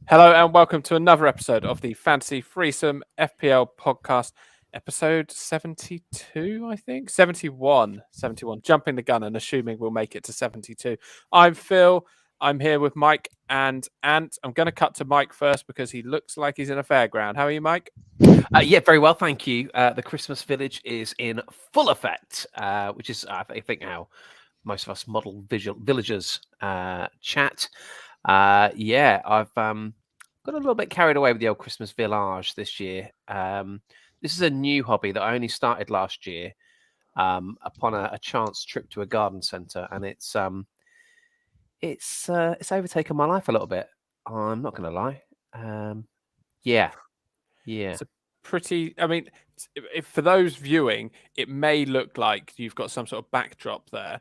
Hello and welcome to another episode of the Fantasy Threesome FPL podcast, episode 72, I think. 71. Jumping the gun and assuming we'll make it to 72. I'm Phil. I'm here with Mike and Ant. I'm going to cut to Mike first because he looks like he's in a fairground. How are you, Mike? Yeah, very well, thank you. The Christmas village is in full effect, which is, I think, how most of us model villagers chat. Yeah, I've got a little bit carried away with the old Christmas village this year. This is a new hobby that I only started last year upon a chance trip to a garden centre, and it's overtaken my life a little bit. I'm not going to lie. Yeah. It's a pretty, I mean, if for those viewing, it may look like you've got some sort of backdrop there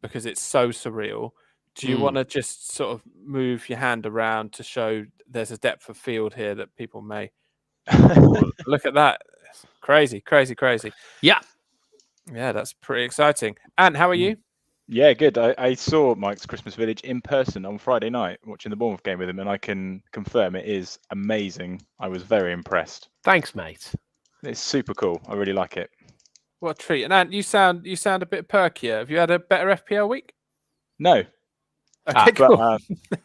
because it's so surreal. Do you want to just sort of move your hand around to show there's a depth of field here that people may look at that? Crazy. Yeah. Yeah, that's pretty exciting. And how are you? Yeah, good. I saw Mike's Christmas Village in person on Friday night, watching the Bournemouth game with him, and I can confirm it is amazing. I was very impressed. Thanks, mate. It's super cool. I really like it. What a treat. And Ant, you sound a bit perkier. Have you had a better FPL week? No. Okay, cool.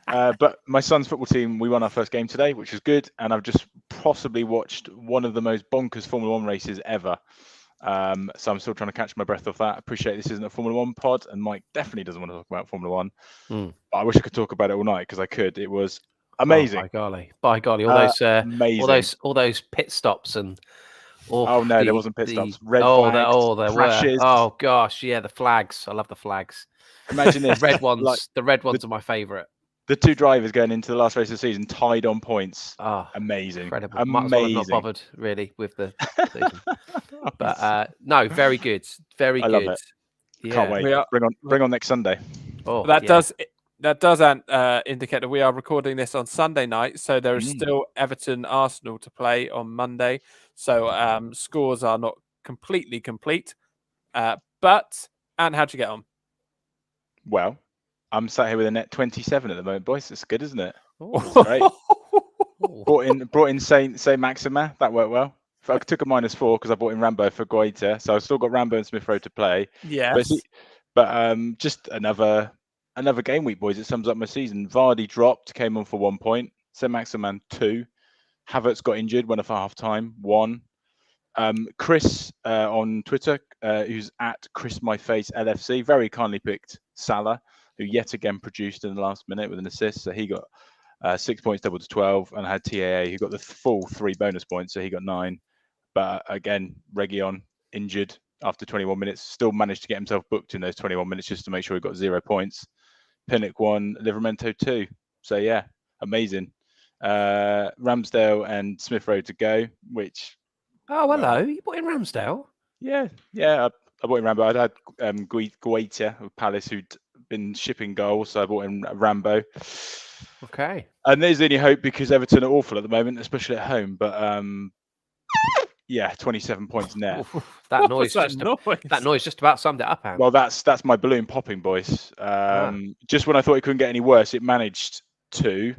But my son's football team, we won our first game today, which was good, and I've just possibly watched one of the most bonkers Formula One races ever. So I'm still trying to catch my breath off that. I appreciate this isn't a Formula One pod, and Mike definitely doesn't want to talk about Formula One. But I wish I could talk about it all night because I could. It was amazing. Oh, by golly, all those pit stops and there wasn't pit stops. Red flags, there crashes. were. Oh gosh, yeah, the flags. I love the flags. Imagine this. Red ones. The red ones are my favourite. The two drivers going into the last race of the season tied on points. Oh, amazing. Incredible. Amazing. Might as well have not bothered really with the season. But no, very good. Very good. I love it. Yeah. Can't wait. Bring on next Sunday. Oh, that does indicate that we are recording this on Sunday night, so there is still Everton Arsenal to play on Monday. So scores are not completely complete. But Ant, how'd you get on? Well, I'm sat here with a net 27 at the moment, boys. It's good, isn't it? Great. brought in Saint Maxima. That worked well. I took a -4 because I bought in Rambo for Guaita, so I've still got Rambo and Smith Rowe to play. Yes. But just another game week, boys. It sums up my season. Vardy dropped, came on for 1 point. Saint Maximin 2. Havertz got injured, went off at half time, 1. Chris on Twitter, who's at ChrisMyFaceLFC, very kindly picked Salah, who yet again produced in the last minute with an assist. So he got 6 points, doubled to 12, and had TAA, who got the full 3 bonus points. So he got 9. But again, Reguilon injured after 21 minutes, still managed to get himself booked in those 21 minutes just to make sure he got 0 points. Pinnock 1, Livramento 2. So yeah, amazing. Ramsdale and Smith Rowe to go, which... Oh, hello. You bought in Ramsdale? Yeah. I bought in Rambo. I'd had Guaita of Palace, who'd been shipping goals, so I bought in Rambo. Okay. And there's any hope because Everton are awful at the moment, especially at home. But yeah, 27 points net. That noise just about summed it up, Anne. Well, that's my balloon popping, boys. Just when I thought it couldn't get any worse, it managed to.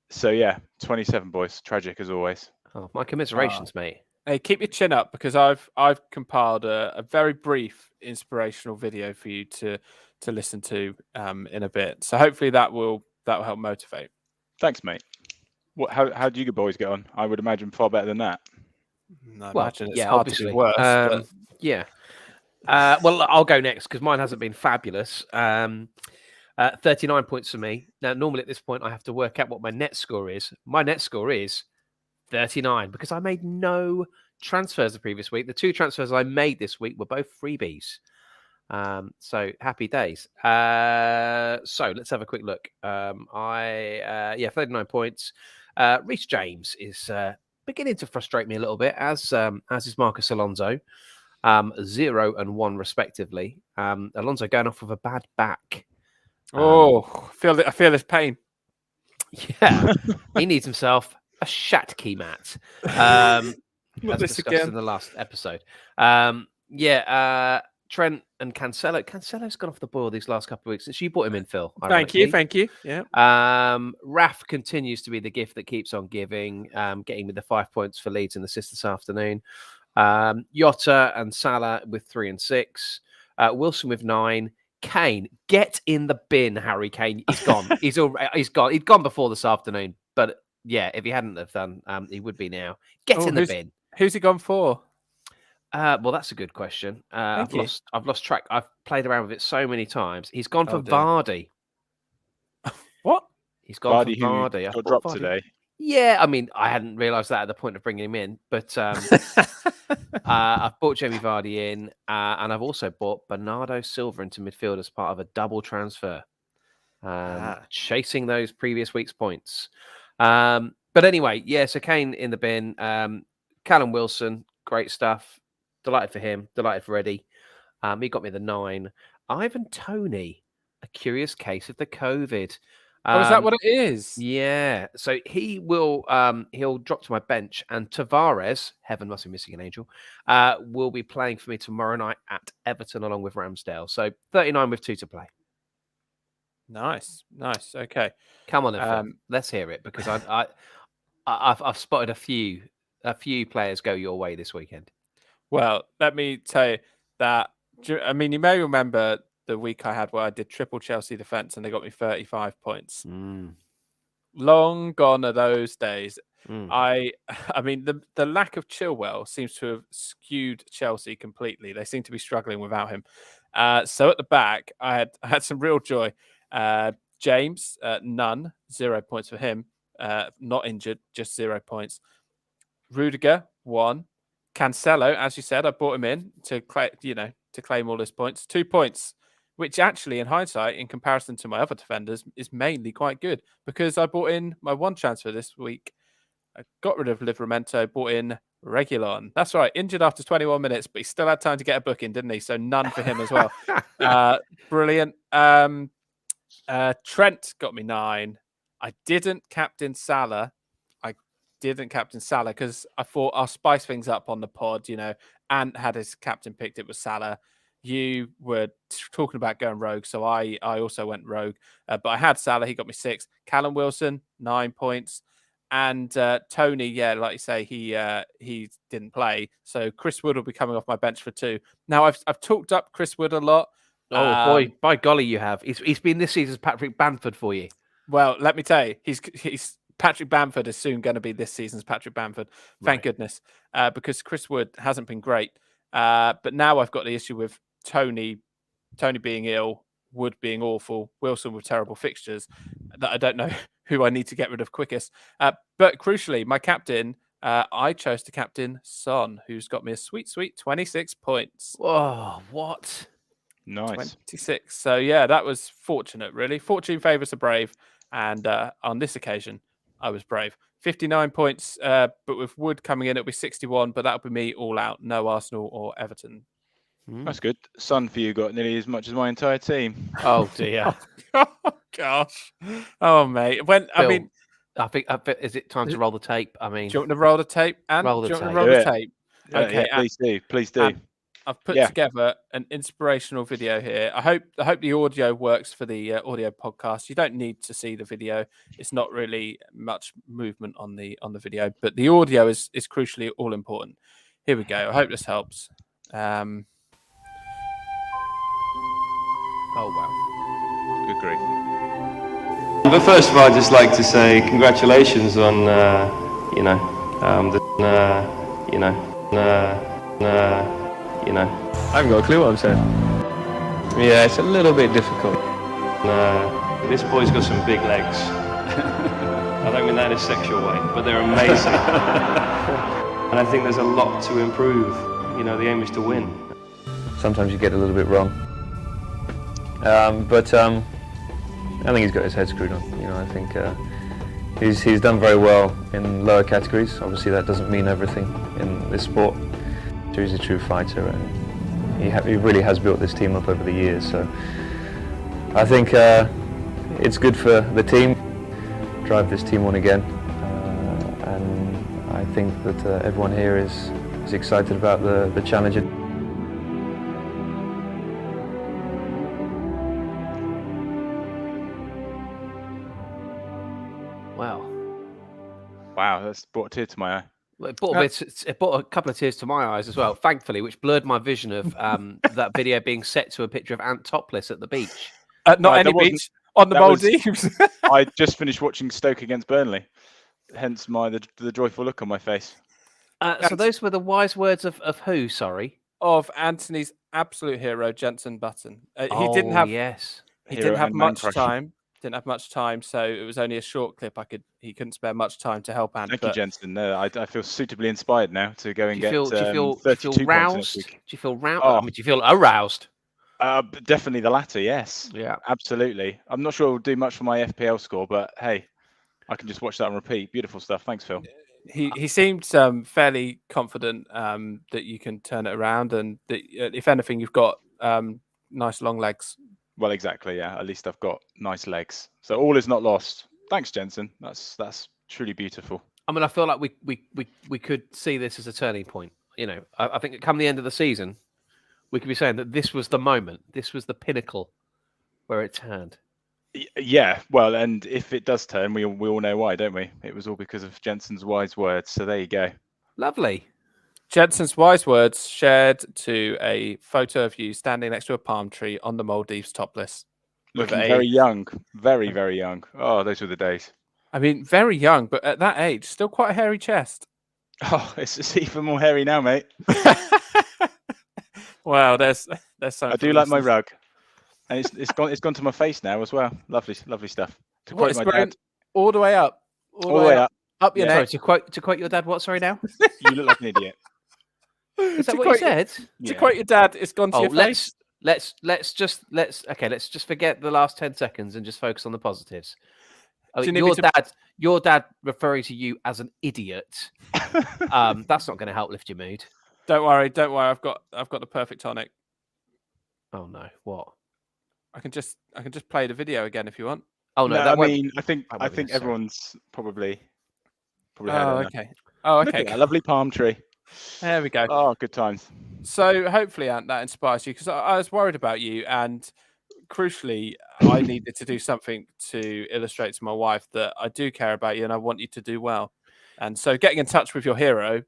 So yeah, 27, boys. Tragic as always. Oh, my commiserations, mate. Hey, keep your chin up because I've compiled a very brief inspirational video for you to listen to in a bit. So hopefully that will help motivate. Thanks, mate. How do you boys get on? I would imagine far better than that. I imagine it's hard obviously to do worse. Yeah. Well, I'll go next because mine hasn't been fabulous. 39 points for me. Now, normally at this point, I have to work out what my net score is. My net score is 39 because I made no transfers the previous week. The 2 transfers I made this week were both freebies. So happy days. So let's have a quick look. 39 points. Reece James is beginning to frustrate me a little bit, as is Marcus Alonso. 0 and 1 respectively. Alonso going off with a bad back. I feel this pain. Yeah, he needs himself a Shatki mat. As discussed in the last episode. Trent and Cancelo. Cancelo's gone off the boil these last couple of weeks since you brought him in, Phil. Thank you. Yeah. Raf continues to be the gift that keeps on giving, getting me the 5 points for Leeds and assist this afternoon. Jota and Salah with 3 and 6. Wilson with 9. Kane, get in the bin, Harry Kane. He's gone. He's gone. He'd gone before this afternoon, but yeah, if he hadn't have done, he would be now. Get in the bin. Who's he gone for? Well, that's a good question. I've lost track. I've played around with it so many times. He's gone for Vardy. What? He's gone Vardy, for Vardy. Who got dropped today. Yeah, I mean, I hadn't realised that at the point of bringing him in, but I've bought Jamie Vardy in, and I've also bought Bernardo Silva into midfield as part of a double transfer, chasing those previous week's points. But anyway, yeah, so Kane in the bin. Callum Wilson, great stuff. Delighted for him. Delighted for Eddie. He got me the 9. Ivan Toney, a curious case of the COVID. Is that what it is? Yeah. So he will he'll drop to my bench, and Tavares, heaven must be missing an angel, will be playing for me tomorrow night at Everton along with Ramsdale. So 39 with 2 to play. Nice. Okay. Come on, Phil. Let's hear it, because I've spotted a few players go your way this weekend. Well, let me tell you that. I mean, you may remember the week I had where I did triple Chelsea defense and they got me 35 points. Long gone are those days. I mean, the lack of Chilwell seems to have skewed Chelsea completely. They seem to be struggling without him. So at the back, I had some real joy. James, none, 0 points for him. Not injured, just 0 points. Rudiger, 1. Cancelo, as you said, I brought him in to claim all his points. 2 points, which actually, in hindsight, in comparison to my other defenders, is mainly quite good, because I bought in my one transfer this week. I got rid of Livramento, bought in Reguilon. That's right, injured after 21 minutes, but he still had time to get a booking, didn't he? So none for him as well. Brilliant. Trent got me 9. I didn't captain Salah. Because I thought I'll spice things up on the pod. Ant had his captain picked. It was Salah. You were talking about going rogue, so I also went rogue. But I had Salah. He got me 6. Callum Wilson, 9 points. And Tony, yeah, like you say, he didn't play. So Chris Wood will be coming off my bench for 2. Now, I've talked up Chris Wood a lot. Oh, boy, by golly, you have. He's been this season's Patrick Bamford for you. Well, let me tell you, he's Patrick Bamford is soon going to be this season's Patrick Bamford. Thank goodness, because Chris Wood hasn't been great. But now I've got the issue with Tony being ill, Wood being awful, Wilson with terrible fixtures, that I don't know who I need to get rid of quickest. But crucially, my captain, I chose to captain Son, who's got me a sweet 26 points. Oh, what? Nice. 26. So, yeah, that was fortunate, really. Fortune favours the brave. And on this occasion, I was brave. 59 points, but with Wood coming in, it'll be 61, but that'll be me all out. No Arsenal or Everton. That's good. Son for you got nearly as much as my entire team. Oh, dear. Oh, gosh. Oh, mate. I think, is it time to roll the tape? I mean, do you want to roll the tape? And roll the tape. Okay, yeah, please do. I've put together an inspirational video here. I hope the audio works for the audio podcast. You don't need to see the video. It's not really much movement on the video, but the audio is crucially all important. Here we go. I hope this helps. Oh wow. Good grief. But first of all, I'd just like to say congratulations on I haven't got a clue what I'm saying. Yeah, it's a little bit difficult. This boy's got some big legs. I don't mean that in a sexual way, but they're amazing. And I think there's a lot to improve. The aim is to win. Sometimes you get a little bit wrong. But I think he's got his head screwed on. I think he's done very well in lower categories. Obviously, that doesn't mean everything in this sport. He's a true fighter, and he really has built this team up over the years. So I think it's good for the team to drive this team on again, and I think that everyone here is excited about the challenge. Well, Wow, that's brought a tear to my eye. it brought a couple of tears to my eyes as well, thankfully, which blurred my vision of that video being set to a picture of Ant topless at the beach. Not any beach, on the Maldives. I just finished watching Stoke against Burnley, hence the joyful look on my face. So those were the wise words of who? Sorry, of Anthony's absolute hero, Jensen Button. He didn't Hero have and man much crush. time. Didn't have much time, so it was only a short clip. He couldn't spare much time to help Ant. Thank you, Jensen. I feel suitably inspired now to go and do you feel 32 roused? points next week. Do you feel roused? Oh. I mean, do you feel aroused? Definitely the latter, yes. Yeah, absolutely. I'm not sure it'll do much for my FPL score, but hey, I can just watch that and repeat. Beautiful stuff. Thanks, Phil. He seemed fairly confident that you can turn it around, and that if anything, you've got nice long legs. Well, exactly. Yeah, at least I've got nice legs, so all is not lost. Thanks, Jensen. That's truly beautiful. I mean, I feel like we could see this as a turning point. You know, I think come the end of the season, we could be saying that this was the moment, this was the pinnacle where it turned. Yeah, well, and if it does turn, we all know why, don't we? It was all because of Jensen's wise words. So there you go. Lovely. Jensen's wise words shared to a photo of you standing next to a palm tree on the Maldives topless. Looking very young. Very, very young. Oh, those were the days. I mean, very young, but at that age, still quite a hairy chest. Oh, it's even more hairy now, mate. Wow, there's something. I do like my rug. And it's gone to my face now as well. Lovely stuff. To quote my dad. All the way up. All the way up. Up your neck. Sorry, to quote your dad, what? Sorry, now? You look like an idiot. Is that what you said? To quote your dad, it's gone to your face. Let's just forget the last 10 seconds and just focus on the positives. I mean, your dad referring to you as an idiot. That's not going to help lift your mood. Don't worry. I've got the perfect tonic. Oh no, what? I can just play the video again if you want. Oh no, I think everyone's probably heard it now. Oh, Look okay. at that lovely palm tree. There we go. Oh, good times. So hopefully, Ant, that inspires you, because I was worried about you, and crucially, I needed to do something to illustrate to my wife that I do care about you and I want you to do well. And so getting in touch with your hero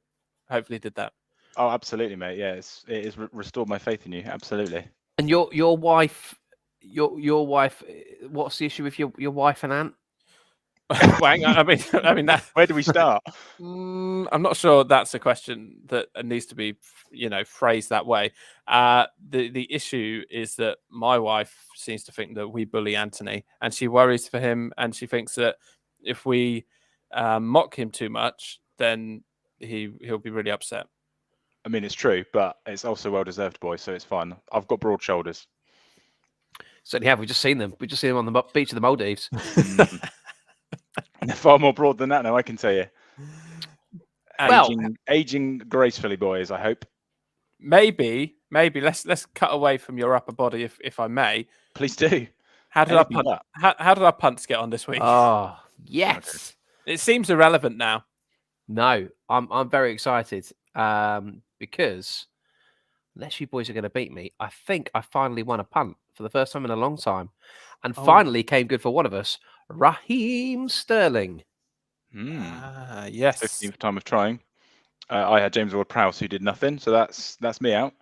hopefully did that. Oh, absolutely, mate. Yeah, it has restored my faith in you. Absolutely. And your wife, your wife. What's the issue with your wife and Ant? Well, hang on, I mean that. Where do we start? I'm not sure that's a question that needs to be, phrased that way. The issue is that my wife seems to think that we bully Anthony, and she worries for him, and she thinks that if we mock him too much, then he'll be really upset. I mean, it's true, but it's also well deserved, boys. So it's fine. I've got broad shoulders. Certainly have. We've just seen them. We've just seen them on the beach of the Maldives. They're far more broad than that now, I can tell you. Well, aging gracefully, boys, I hope. Maybe let's cut away from your upper body, if I may. Please do. How did our punts get on this week? Oh, yes. It seems irrelevant now. No, I'm very excited because unless you boys are going to beat me, I think I finally won a punt for the first time in a long time, and finally came good for one of us, Raheem Sterling. Yes. 15th time of trying. I had James Ward-Prowse who did nothing, so that's me out.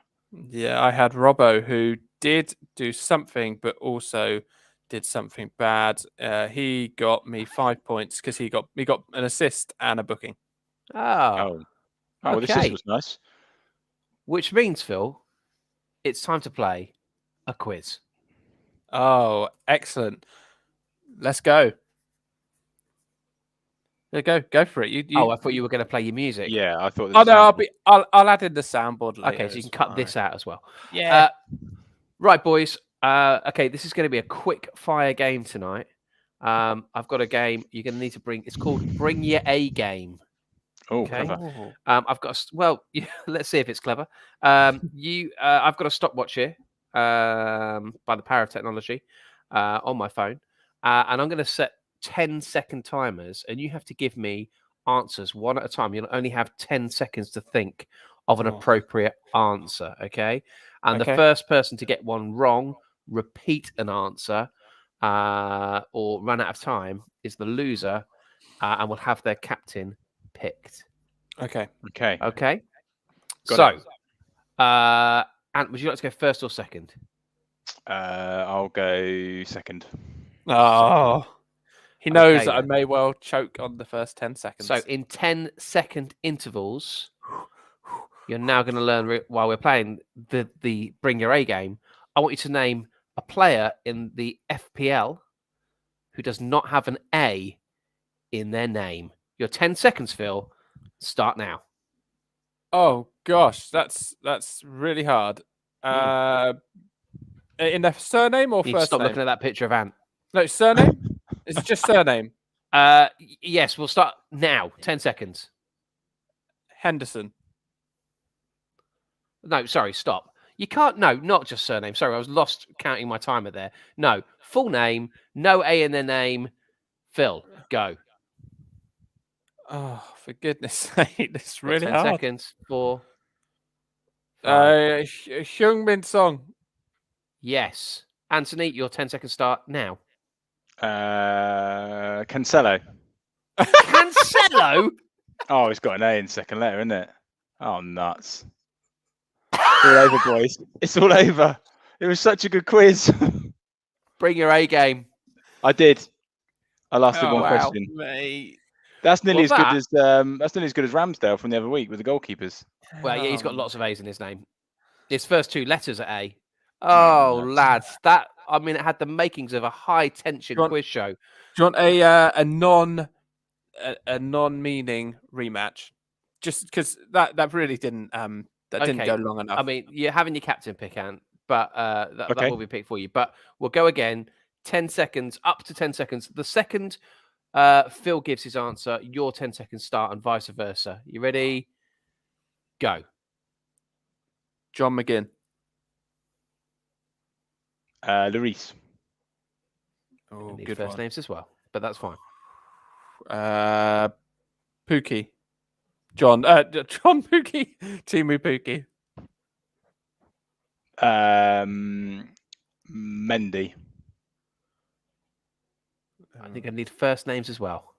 Yeah, I had Robbo who did do something, but also did something bad. He got me 5 points because he got an assist and a booking. Oh, well, this was nice. Which means, Phil, it's time to play a quiz. Oh, excellent! Let's go. Go for it. I thought you were going to play your music. Yeah, I thought. Oh no, I'll add in the soundboard later. Okay, so you can cut this out as well. Yeah. Right, boys. Okay, this is going to be a quick fire game tonight. I've got a game you're going to need to bring. It's called Bring Your A Game. Oh, okay. Clever. I've got. Let's see if it's clever. I've got a stopwatch here by the power of technology on my phone, and I'm going to set 10-second timers, and you have to give me answers one at a time. You'll only have 10 seconds to think of an appropriate answer. Okay, and the first person to get one wrong, repeat an answer, or run out of time, is the loser. and will have their captain picked. Okay. Okay. Okay. Got Ant, would you like to go first or second? I'll go second. Oh, he knows Okay, that I then. may well choke on the first 10 seconds. So in 10-second intervals, you're now going to learn while we're playing the Bring Your A game. I want you to name a player in the FPL who does not have an A in their name. Your 10 seconds, Phil. Start now. Oh gosh, that's really hard. In their surname or You need to first stop name? looking at that picture of Ant. No, surname. Is it just surname? Yes, we'll start now. 10 seconds. Henderson. No, sorry, stop. You can't. No, not just surname. Sorry, I was lost counting my timer there. No, full name, no A in their name. Phil, go. Oh, for goodness sake, this is really 10 hard. seconds. 4, 5. Heung-min Song. Yes. Anthony, your 10-second start now. Cancelo. Cancelo? Oh, it's got an A in second letter, isn't it? Oh, nuts. It's all over, boys. It's all over. It was such a good quiz. Bring your A game. I did. I lasted Oh, one wow. question. Mate. That's nearly Well, as good as Ramsdale from the other week with the goalkeepers. Well, yeah, he's got lots of A's in his name. His first 2 letters are A. Oh, Oh, nuts. lads. It had the makings of a high-tension quiz show. Do you want a non-meaning rematch? Just because that really didn't didn't go long enough. I mean, you're having your captain pick, Ant, but that Okay. will be picked for you. But we'll go again. 10 seconds, up to 10 seconds. The second Phil gives his answer, your 10 seconds start, and vice versa. You ready? Go. John McGinn. Lloris. Oh, Need good first one. names as well, but that's fine. Pookie. John Pookie. Timu Pookie. Mendy. I think I need first names as well.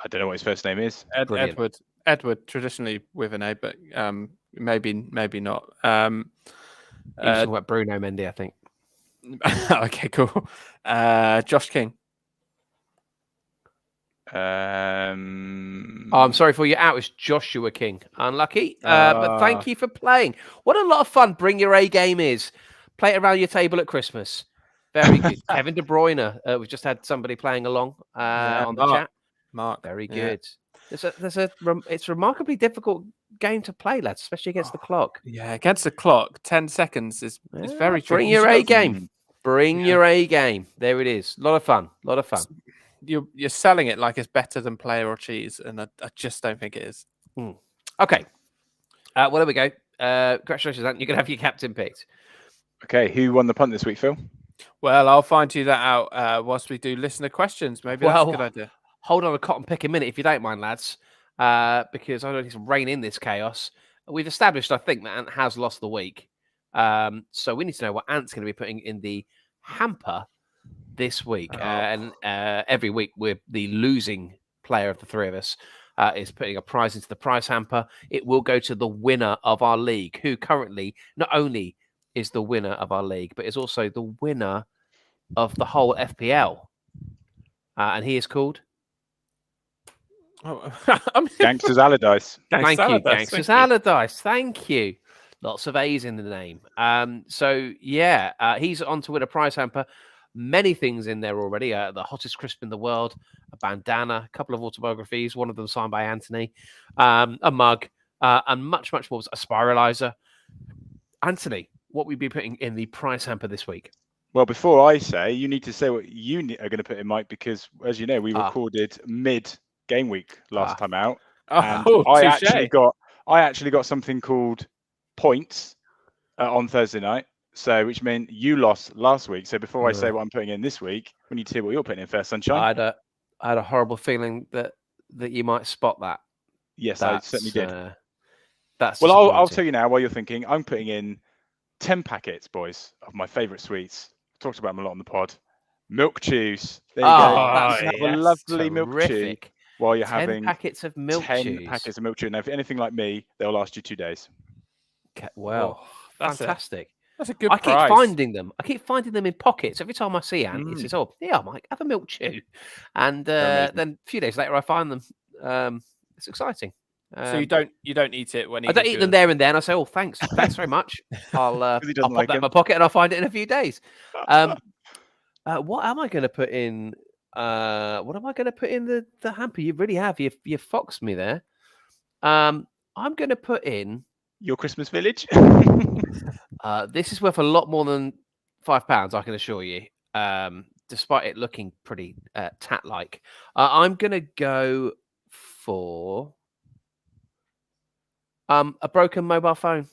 I don't know what his first name is. Brilliant. Edward, traditionally with an A, but maybe not. He was talking about Bruno Mendy, I think. Okay, cool. Josh King. I'm sorry for you out. It's Joshua King. Unlucky. But thank you for playing. What a lot of fun Bring Your A game is. Play it around your table at Christmas. Very good. Kevin De Bruyne. We've just had somebody playing along on the chat. Mark. Very Yeah. good. It's a remarkably difficult game to play, lads, especially against the clock. Yeah, against the clock, 10 seconds is very tricky. Bring your A game. Bring your A game. There it is. A lot of fun. You're selling it like it's better than Player or Cheese, and I just don't think it is. Okay. Well, there we go. Congratulations, Ant. You're going to have your captain picked. Okay, who won the punt this week, Phil? Well, I'll find you that out whilst we do listener questions. Maybe that's a good idea. Hold on a cotton pick a minute, if you don't mind, lads, because I don't need to rein in this chaos. We've established, I think, that Ant has lost the week. So we need to know what Ant's going to be putting in the hamper this week. And every week, the losing player of the three of us is putting a prize into the prize hamper. It will go to the winner of our league, who currently not only is the winner of our league, but is also the winner of the whole FPL. And he is called... Gangsters Allardyce. Thank you, Gangsters Allardyce. Thank you. Lots of A's in the name. So yeah, he's on to win a prize hamper. Many things in there already. The hottest crisp in the world, a bandana, a couple of autobiographies, one of them signed by Anthony, a mug, and much more. A spiralizer. Anthony, what will you be putting in the prize hamper this week? Well, before I say, you need to say what you are going to put in, Mike, because as you know, we recorded mid-game week last time out, and I actually got something called points on Thursday night. So, which meant you lost last week. So, before I say what I'm putting in this week, we need to hear what you're putting in first, Sunshine. I had a horrible feeling that you might spot that. Yes, I certainly did. Well, I'll tell you now while you're thinking. I'm putting in 10 packets, boys, of my favourite sweets. Talked about them a lot on the pod. Milk chews. There you Oh, go. that's You can have a yes. lovely milk chew terrific. while you're 10 having packets of milk 10 chews. packets of milk chew. Now, if you're anything like me, they'll last you 2 days. Well, that's fantastic. That's a good I price. keep finding them. I keep finding them in pockets. Every time I see Ant, it says, "Oh, yeah, Mike, have a milk chew," and amazing. then a few days later, I find them. It's exciting. So you don't eat it when he I don't gives eat you them there and then. I say, "Oh, thanks very much." I'll 'Cause he doesn't pop like that in him. my pocket and I'll find it in a few days. What am I going to put in? What am I going to put in the hamper? You really have. You foxed me there. I'm going to put in. Your Christmas village. This is worth a lot more than £5, I can assure you. Despite it looking pretty tat-like, I'm going to go for a broken mobile phone.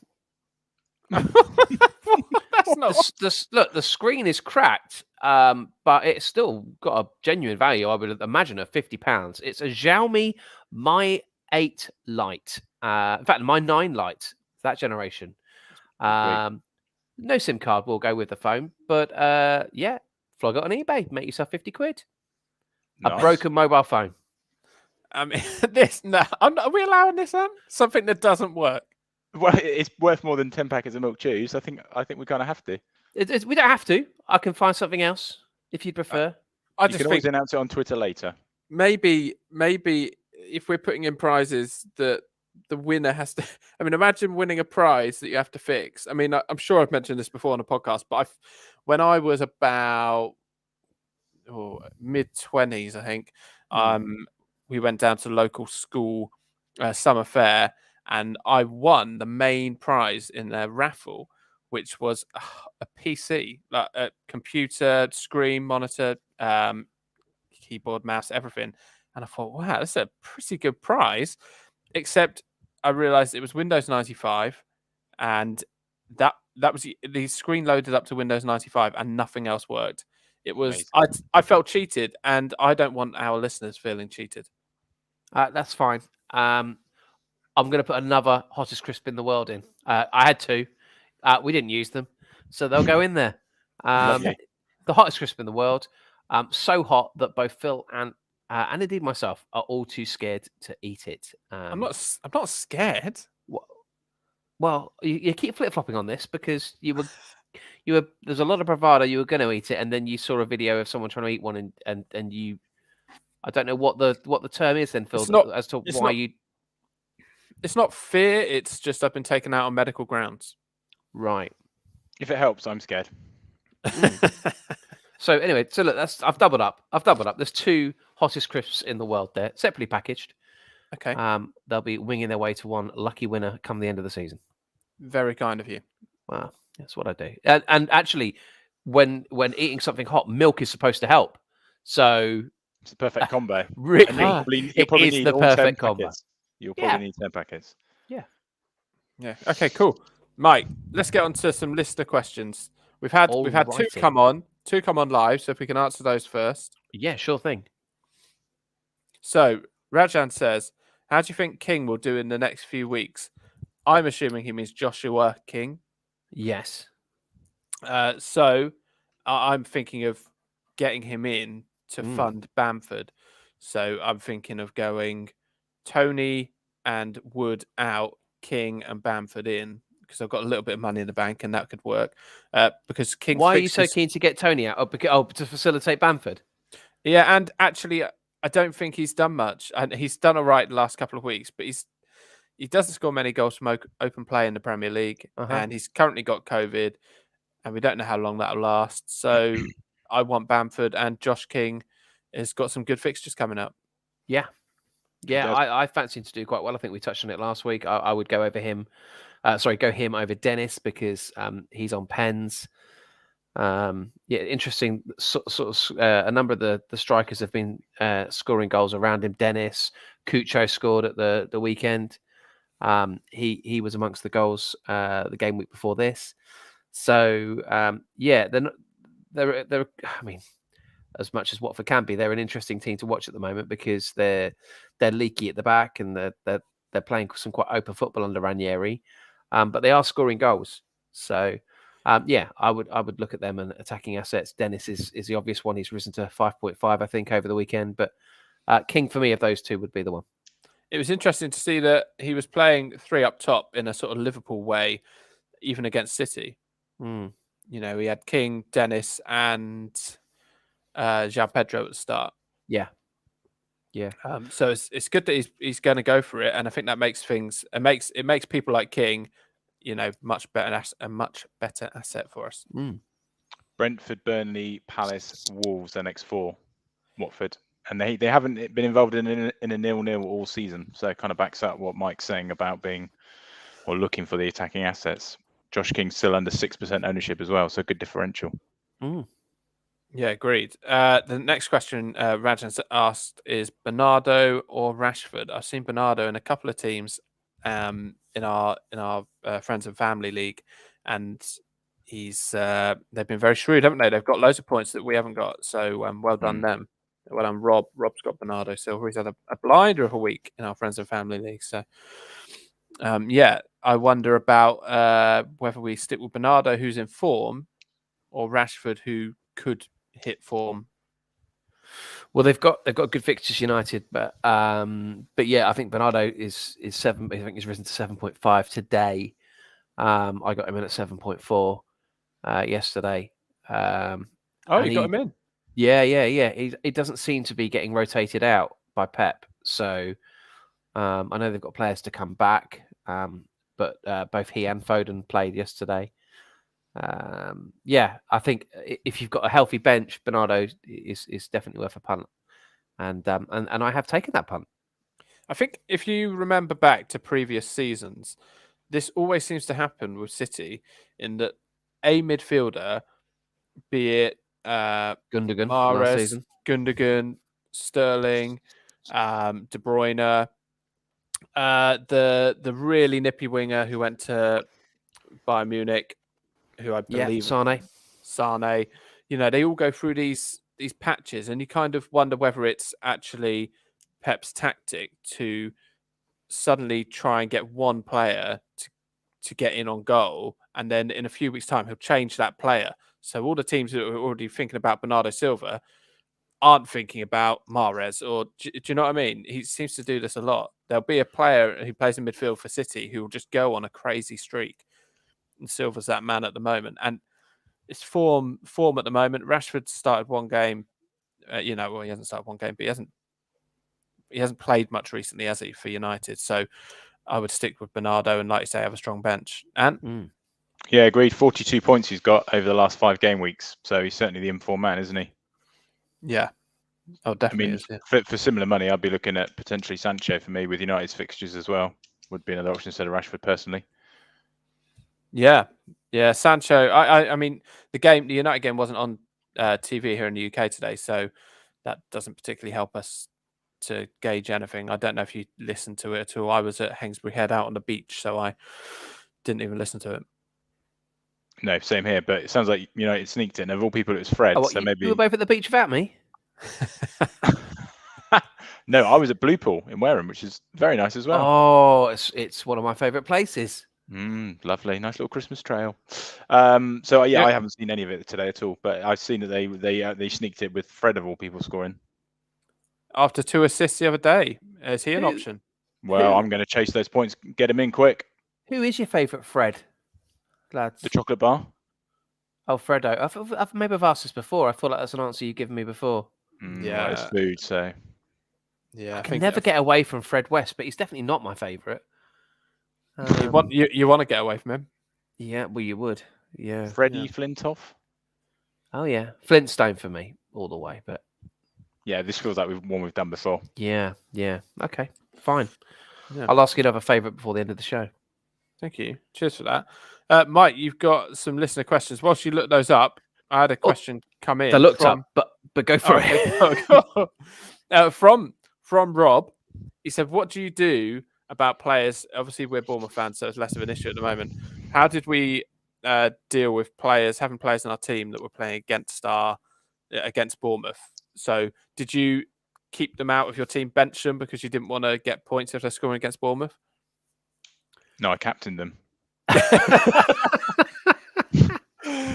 That's not. Look, the screen is cracked, but it's still got a genuine value. I would imagine of £50. It's a Xiaomi Mi 8 Lite. In fact, Mi 9 Lite, that generation. No SIM card will go with the phone, but yeah, flog it on eBay, make yourself 50 quid. Nice. A broken mobile phone. I mean, are we allowing this on? Something that doesn't work. Well, it's worth more than 10 packets of milk chews. I think we kind of have to. We don't have to. I can find something else if you'd prefer. I You just can always think announce it on Twitter later. maybe if we're putting in prizes that the winner has to. I mean, imagine winning a prize that you have to fix. I mean, I'm sure I've mentioned this before on a podcast, but when I was about mid-20s, I think, we went down to the local school summer fair, and I won the main prize in their raffle, which was a PC, like a computer, screen, monitor, keyboard, mouse, everything. And I thought, wow, that's a pretty good prize. Except I realized it was Windows 95, and that was the screen loaded up to Windows 95, and nothing else worked. It was I felt cheated, and I don't want our listeners feeling cheated. That's fine. I'm going to put another hottest crisp in the world in. I had two. We didn't use them, so they'll go in there. The hottest crisp in the world. So hot that both Phil and indeed myself are all too scared to eat it. I'm not scared. Well, you keep flip flopping on this because you were. There's a lot of bravado. You were going to eat it, and then you saw a video of someone trying to eat one, and you. I don't know what the term is then, Phil, as to why you. It's not fear. It's just I've been taken out on medical grounds. Right. If it helps, I'm scared. So anyway, look, I've doubled up. There's two hottest crisps in the world there, separately packaged. Okay. They'll be winging their way to one lucky winner come the end of the season. Very kind of you. Well, that's what I do. And actually, when eating something hot, milk is supposed to help. So it's a perfect combo. Really, you'll probably need the perfect combo. You'll probably need 10 packets. Yeah. Yeah. Okay. Cool. Mike, let's get on to some listener questions. We've had two come on live, so if we can answer those first. Yeah, sure thing. So Rajan says, how do you think King will do in the next few weeks? I'm assuming he means Joshua King. Yes. So I'm thinking of getting him in to fund Bamford. So I'm thinking of going Tony and Wood out, King and Bamford in, because I've got a little bit of money in the bank and that could work. Because King. Why are you so keen to get Tony out? To facilitate Bamford? Yeah, and actually, I don't think he's done much. And he's done all right the last couple of weeks, but he doesn't score many goals from open play in the Premier League, and he's currently got COVID, and we don't know how long that'll last. So I want Bamford, and Josh King has got some good fixtures coming up. Yeah. Yeah, I fancy him to do quite well. I think we touched on it last week. I would go over him. Go him over Dennis because he's on pens. Interesting. A number of the strikers have been scoring goals around him. Dennis, Cucho scored at the weekend. He was amongst the goals the game week before this. So they're I mean, as much as Watford can be, they're an interesting team to watch at the moment because they're leaky at the back and they're playing some quite open football under Ranieri, but they are scoring goals. So Yeah, I would look at them and attacking assets. Dennis is the obvious one. He's risen to 5.5, I think, over the weekend. But King for me of those two would be the one. It was interesting to see that he was playing 3 up top in a sort of Liverpool way, even against City. Mm. You know, he had King, Dennis, and João Pedro at the start. Yeah. Yeah. So it's good that he's going to go for it, and I think that makes things it makes people like King, you know, a much better asset for us. Mm. Brentford, Burnley, Palace, Wolves, their next 4. Watford, and they haven't been involved in a 0-0 all season, so it kind of backs up what Mike's saying about being or looking for the attacking assets. Josh King's still under 6% ownership as well, so good differential. Mm. Yeah, agreed. The next question Rajan's asked is Bernardo or Rashford. I've seen Bernardo in a couple of teams in our friends and family league, and they've been very shrewd, haven't they? They've got loads of points that we haven't got. So well done them. Well done, Rob. Rob's got Bernardo Silva. He's had a blinder of a week in our friends and family league. So yeah, I wonder about whether we stick with Bernardo, who's in form, or Rashford, who could hit form. Well, they've got good fixtures, United, but yeah, I think Bernardo is 7. I think he's risen to 7.5 today. I got him in at 7.4 yesterday. You got him in? Yeah. He doesn't seem to be getting rotated out by Pep, so I know they've got players to come back, but both he and Foden played yesterday. Yeah, I think if you've got a healthy bench, Bernardo is definitely worth a punt, and I have taken that punt. I think if you remember back to previous seasons, this always seems to happen with City in that a midfielder, be it Gundogan Mahrez, last season, Gundogan, Sterling, De Bruyne, the really nippy winger who went to Bayern Munich, who I believe Sane. You know, they all go through these patches, and you kind of wonder whether it's actually Pep's tactic to suddenly try and get one player to get in on goal, and then in a few weeks' time he'll change that player. So all the teams that are already thinking about Bernardo Silva aren't thinking about Mahrez, or do you know what I mean? He seems to do this a lot. There'll be a player who plays in midfield for City who will just go on a crazy streak, and Silva's that man at the moment. And it's form at the moment. Rashford started one game. He hasn't started one game, but he hasn't played much recently, has he, for United? So I would stick with Bernardo and, like you say, have a strong bench. And yeah, agreed. 42 points he's got over the last 5 game weeks, so he's certainly the informed man, isn't he? Yeah. Oh, definitely. I mean, for similar money, I'd be looking at potentially Sancho for me with United's fixtures as well. Would be another option instead of Rashford, personally. Yeah, Sancho. I mean, the United game wasn't on TV here in the UK today, so that doesn't particularly help us to gauge anything. I don't know if you listened to it at all. I was at Hainsbury Head out on the beach, so I didn't even listen to it. No, same here. But it sounds like United sneaked in. Of all people, it was Fred. So maybe you were both at the beach without me. No, I was at Blue Pool in Wareham, which is very nice as well. Oh, it's one of my favourite places. Lovely, nice little Christmas trail. So yeah, I haven't seen any of it today at all, but I've seen that they sneaked it with Fred of all people scoring after 2 assists the other day. Is he an option? Well, I'm going to chase those points, get him in quick. Who is your favourite Fred, lads? The chocolate bar. Oh, Fredo. I've maybe asked this before. I feel like that's an answer you've given me before. Yeah, it's food, so yeah. I can never get away from Fred West, but he's definitely not my favourite. You want to get away from him? Yeah, well, you would. Yeah, Freddie Flintoff. Oh yeah, Flintstone for me all the way. But yeah, this feels like one we've done before. Yeah. Okay, fine. Yeah. I'll ask you another favourite before the end of the show. Thank you. Cheers for that. Mike, you've got some listener questions. Whilst you look those up, I had a question come in. They looked up, but go for it. From Rob, he said, "What do you do about players? Obviously, we're Bournemouth fans, so it's less of an issue at the moment. How did we deal with having players in our team that were playing against Bournemouth? So, did you keep them out of your team, bench them because you didn't want to get points if they're scoring against Bournemouth?" No, I captained them.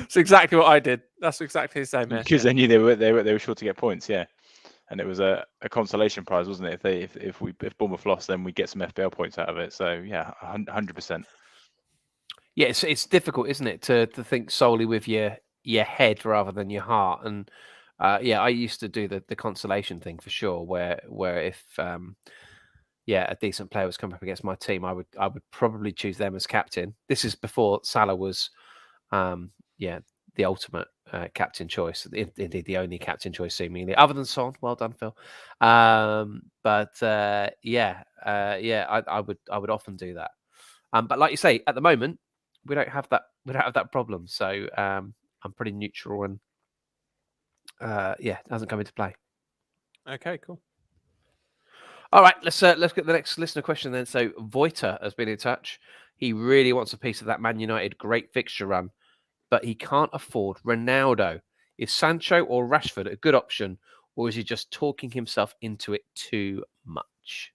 It's exactly what I did. That's exactly the same. Because they knew they were sure to get points, yeah. And it was a consolation prize, wasn't it? If Bournemouth lost, then we get some FPL points out of it. So yeah, 100%. Yeah, it's difficult, isn't it, to think solely with your head rather than your heart. And yeah, I used to do the consolation thing for sure, where if a decent player was coming up against my team, I would probably choose them as captain. This is before Salah was the ultimate captain choice, indeed the only captain choice seemingly, other than Son. Well done, Phil. I would often do that. But like you say, at the moment, we don't have that. We don't have that problem. So I'm pretty neutral, and it hasn't come into play. Okay, cool. All right, let's get the next listener question then. So Voiter has been in touch. He really wants a piece of that Man United great fixture run, but he can't afford Ronaldo. Is Sancho or Rashford a good option, or is he just talking himself into it too much?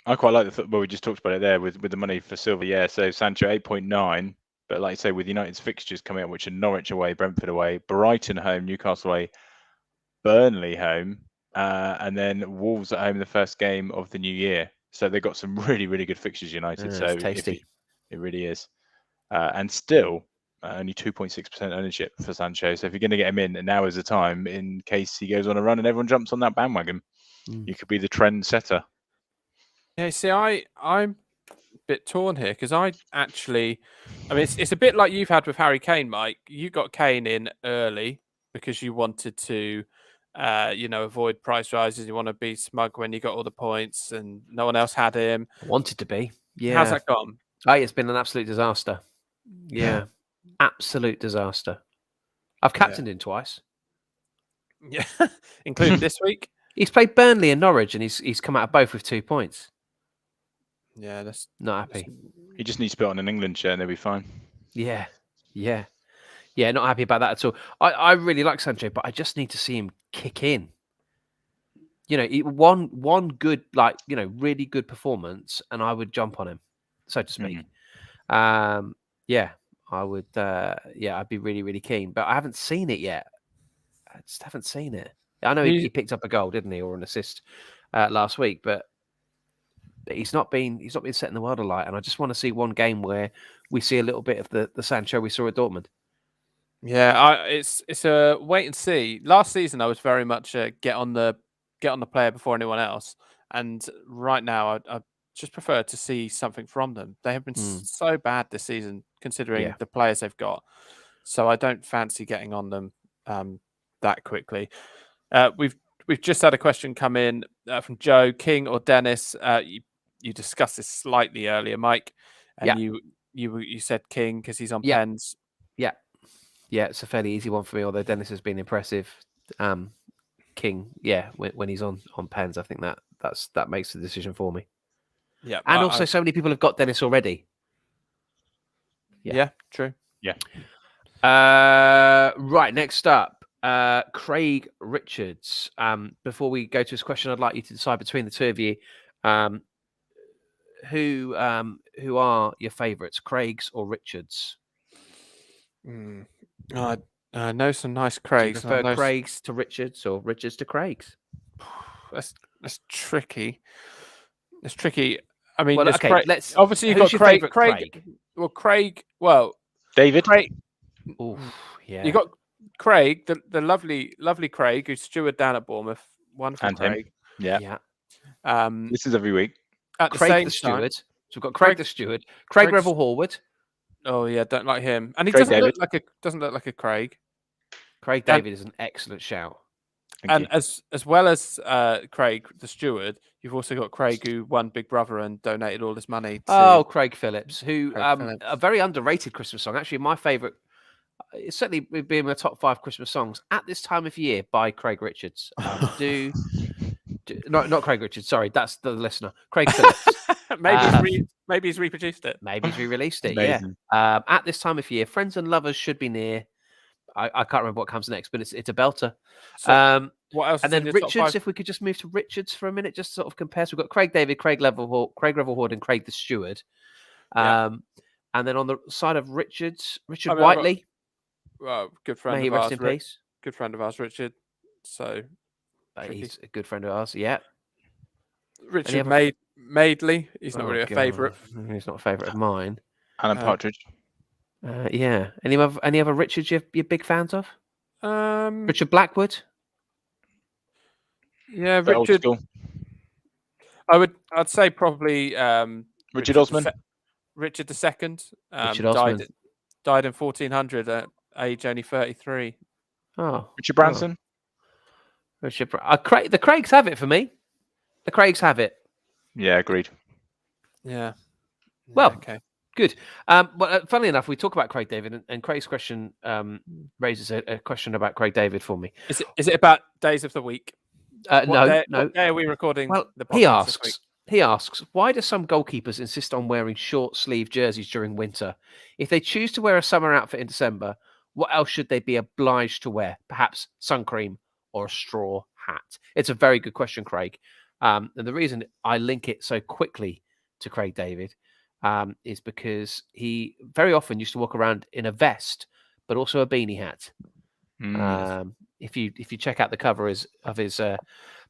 I quite like well, we just talked about it there with the money for Silva. Yeah, so Sancho 8.9, but like I say, with United's fixtures coming up, which are Norwich away, Brentford away, Brighton home, Newcastle away, Burnley home, and then Wolves at home in the first game of the new year. So they've got some really, really good fixtures, United. So tasty. It really is. And still only 2.6% ownership for Sancho. So if you're going to get him in, now is the time in case he goes on a run and everyone jumps on that bandwagon. You could be the trend setter. Yeah, see, I'm a bit torn here because I mean, it's a bit like you've had with Harry Kane, Mike. You got Kane in early because you wanted to, avoid price rises. You want to be smug when you got all the points and no one else had him. I wanted to be. Yeah. How's that gone? Oh, it's been an absolute disaster. Yeah. Absolute disaster. I've captained him twice. Yeah, including this week. He's played Burnley and Norwich, and he's come out of both with 2 points. Yeah, that's not happy. He just needs to put on an England shirt and they'll be fine. Yeah, not happy about that at all. I really like Sancho, but I just need to see him kick in. One good, really good performance, and I would jump on him, so to speak. I would. I'd be really, really keen, but I haven't seen it yet. I just haven't seen it. I know he picked up a goal, didn't he, or an assist last week, but he's not been setting the world alight. And I just want to see one game where we see a little bit of the Sancho we saw at Dortmund. Yeah, it's a wait and see. Last season, I was very much get on the player before anyone else, and right now, I just prefer to see something from them. They have been so bad this season, considering the players they've got. So I don't fancy getting on them that quickly. We've just had a question come in from Joe. King or Dennis? You discussed this slightly earlier, Mike, and you said King because he's on pens. Yeah, it's a fairly easy one for me. Although Dennis has been impressive. King, when he's on pens, I think that makes the decision for me. Yeah, and also so many people have got Dennis already. Yeah, true. Yeah. Right, next up, Craig Richards. Before we go to his question, I'd like you to decide between the two of you who are your favourites, Craig's or Richards? I know some nice Craigs. Do you prefer Craig's to Richards or Richards to Craig's? That's tricky. It's tricky. I mean, let's obviously you've got Craig. Well, Craig. Well, David. Craig. Oof, yeah. You got Craig, the lovely Craig, who's steward down at Bournemouth. Wonderful and Craig. Him. Yeah. This is every week. At the same steward. Time, so we've got Craig the steward, Craig Revel Horwood. Oh yeah, don't like him, and he Craig doesn't look like a Craig. Craig David is an excellent shout. And as well as Craig the steward, you've also got Craig who won Big Brother and donated all his money to Craig Phillips, who a very underrated Christmas song. Actually, my favourite, it's certainly be in my top 5 Christmas songs at this time of year by Craig Richards. Not Craig Richards, sorry, that's the listener. Craig Phillips. Maybe he's reproduced it. Maybe he's re-released it, yeah. At this time of year, friends and lovers should be near. I can't remember what comes next, but it's a belter. So what else? And then Richards, if we could just move to Richards for a minute, just sort of compare. So we've got Craig David, Craig Revel Horde, and Craig the Steward. And then on the side of Richard I mean, Whiteley, good friend may he of rest ours, in peace. good friend of ours, Richard. So He's a good friend of ours. Yeah. Richard other- Madeley. He's not Oh, really a God. favourite. He's not a favourite of mine. Alan Partridge. Yeah. Any other Richards you're big fans of? Richard Blackwood. Yeah, Bit old Richard. school. I'd say probably Richard Osman. Richard II. Richard Osman. Died in 1400 at age only 33. Oh, Richard Branson. Richard. The Craigs have it for me. The Craigs have it. Yeah, agreed. Yeah. Well, okay. Good. Funnily enough, we talk about Craig David, and Craig's question raises a question about Craig David for me. Is it about days of the week? No. What day are we recording? Well, the podcast he asks, why do some goalkeepers insist on wearing short sleeve jerseys during winter? If they choose to wear a summer outfit in December, what else should they be obliged to wear? Perhaps sun cream or a straw hat? It's a very good question, Craig. And the reason I link it so quickly to Craig David is because he very often used to walk around in a vest, but also a beanie hat. If you check out the cover of his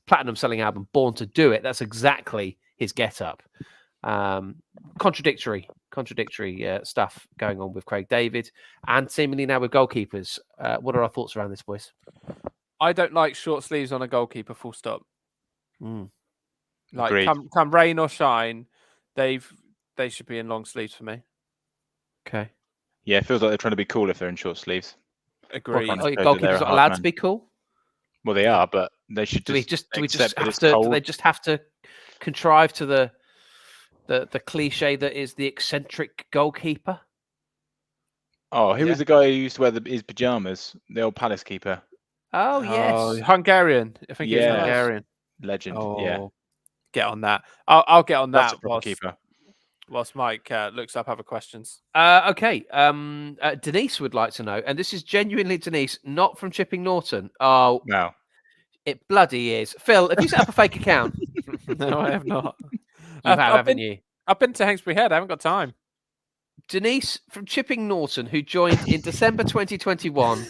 platinum selling album, Born to Do It, that's exactly his get-up. Contradictory stuff going on with Craig David, and seemingly now with goalkeepers. What are our thoughts around this, boys? I don't like short sleeves on a goalkeeper, full stop. Like Agreed. come rain or shine, they should be in long sleeves for me. Okay. Yeah, it feels like they're trying to be cool if they're in short sleeves. Agreed. Goalkeepers not allowed to be cool? Well, they are, but they should. Do we just have to? Do they just have to contrive to the cliche that is the eccentric goalkeeper? Oh, who was the guy who used to wear his pajamas? The old Palace keeper. Oh yes, Hungarian. I think he's Yes. Hungarian. Legend. Oh, yeah. Get on that. I'll get on That's that a proper keeper. whilst Mike looks up other questions. Okay. Denise would like to know, and this is genuinely Denise, not from Chipping Norton. Oh, No. It bloody is. Phil, have you set up a fake account? No, I have not. Haven't you? I've been to Hainsbury Head. I haven't got time. Denise from Chipping Norton, who joined in December 2021,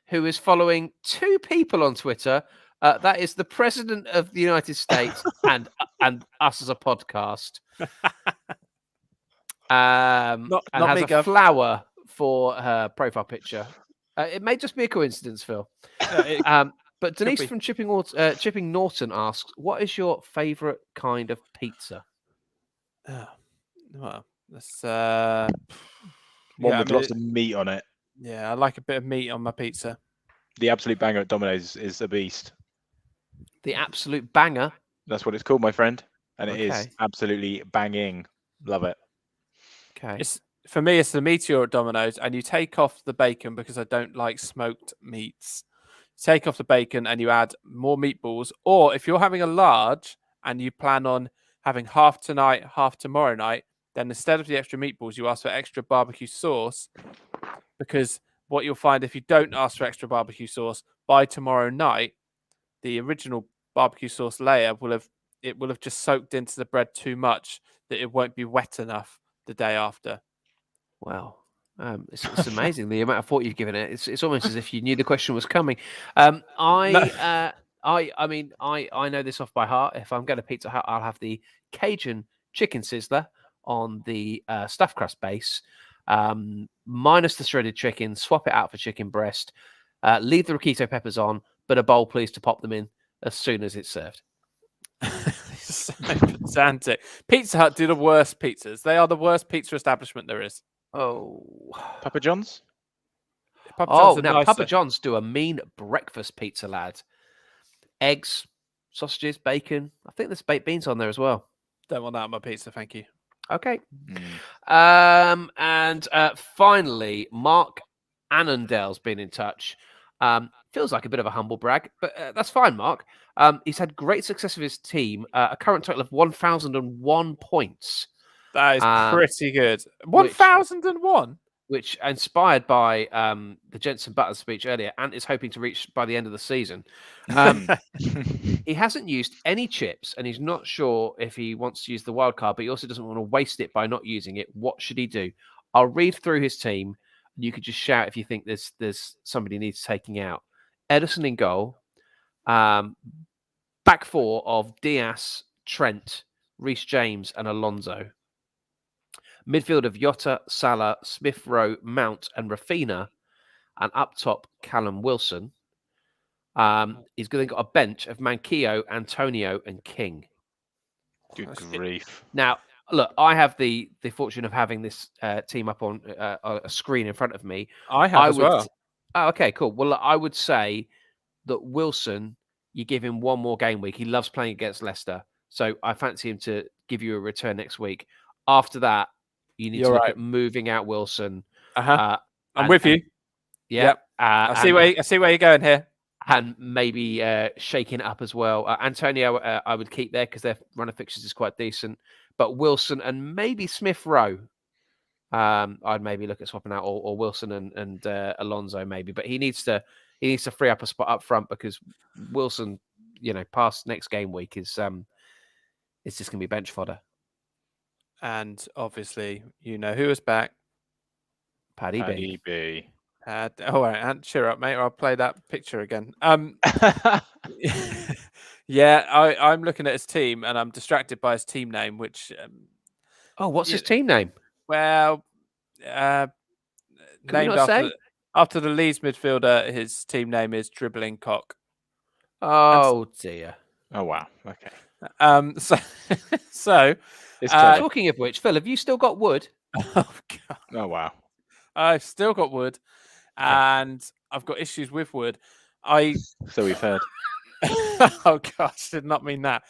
who is following two people on Twitter. That is the President of the United States and us as a podcast. And has a flower for her profile picture. It may just be a coincidence, Phil. But Denise from Chipping Norton asks, what is your favourite kind of pizza? Well, that's one with lots of meat on it. Yeah, I like a bit of meat on my pizza. The absolute banger at Domino's is a beast. The absolute banger? That's what it's called, my friend. And it is absolutely banging. Love it. Okay. For me, it's the Meteor at Domino's, and you take off the bacon because I don't like smoked meats. Take off the bacon and you add more meatballs. Or if you're having a large and you plan on having half tonight, half tomorrow night, then instead of the extra meatballs, you ask for extra barbecue sauce. Because what you'll find if you don't ask for extra barbecue sauce, by tomorrow night, the original barbecue sauce layer will have just soaked into the bread too much that it won't be wet enough the day after. Wow. It's amazing the amount of thought you've given it. It's almost as if you knew the question was coming. I know this off by heart. If I'm going to Pizza Hut, I'll have the Cajun chicken sizzler on the stuffed crust base, minus the shredded chicken. Swap it out for chicken breast. Leave the Ricchito peppers on, but a bowl, please, to pop them in as soon as it's served. So pedantic. Pizza Hut do the worst pizzas. They are the worst pizza establishment there is. Oh, Papa John's? Papa John's do a mean breakfast pizza, lad. Eggs, sausages, bacon. I think there's baked beans on there as well. Don't want that on my pizza, thank you. Okay. And finally, Mark Annandale's been in touch. Feels like a bit of a humble brag, but that's fine, Mark. He's had great success with his team, a current total of 1,001 points. That is pretty good. 1,001? Which, inspired by the Jensen Button speech earlier, and is hoping to reach by the end of the season. He hasn't used any chips, and he's not sure if he wants to use the wild card, but he also doesn't want to waste it by not using it. What should he do? I'll read through his team, and you could just shout if you think there's somebody needs taking out. Ederson in goal. Back four of Diaz, Trent, Reece James, and Alonso. Midfield of Jota, Salah, Smith Rowe, Mount, and Rafinha. And up top, Callum Wilson. He's going to got a bench of Manquillo, Antonio, and King. Good grief. Now, look, I have the fortune of having this team up on a screen in front of me. I have as well. Oh, okay, cool. Well, I would say that Wilson, you give him one more game week. He loves playing against Leicester. So I fancy him to give you a return next week. After that, you need to look at moving out Wilson. I'm with you. Yeah. Yep. I see where you're going here. And maybe shaking it up as well. Antonio, I would keep there because their run of fixtures is quite decent. But Wilson and maybe Smith Rowe, I'd maybe look at swapping out, or Wilson and Alonso maybe. But he needs to free up a spot up front because Wilson, past next game week is it's just going to be bench fodder. And obviously, who is back? Paddy B. All right, and cheer up, mate, or I'll play that picture again. Yeah, I'm looking at his team, and I'm distracted by his team name, which... what's his team name? Well, named after the Leeds midfielder, his team name is Dribbling Cock. Oh, dear. Oh, wow. Okay. So talking of which, Phil, have you still got Wood? Oh, God. Oh, wow. I've still got Wood. And I've got issues with Wood. So we've heard. Oh gosh, did not mean that.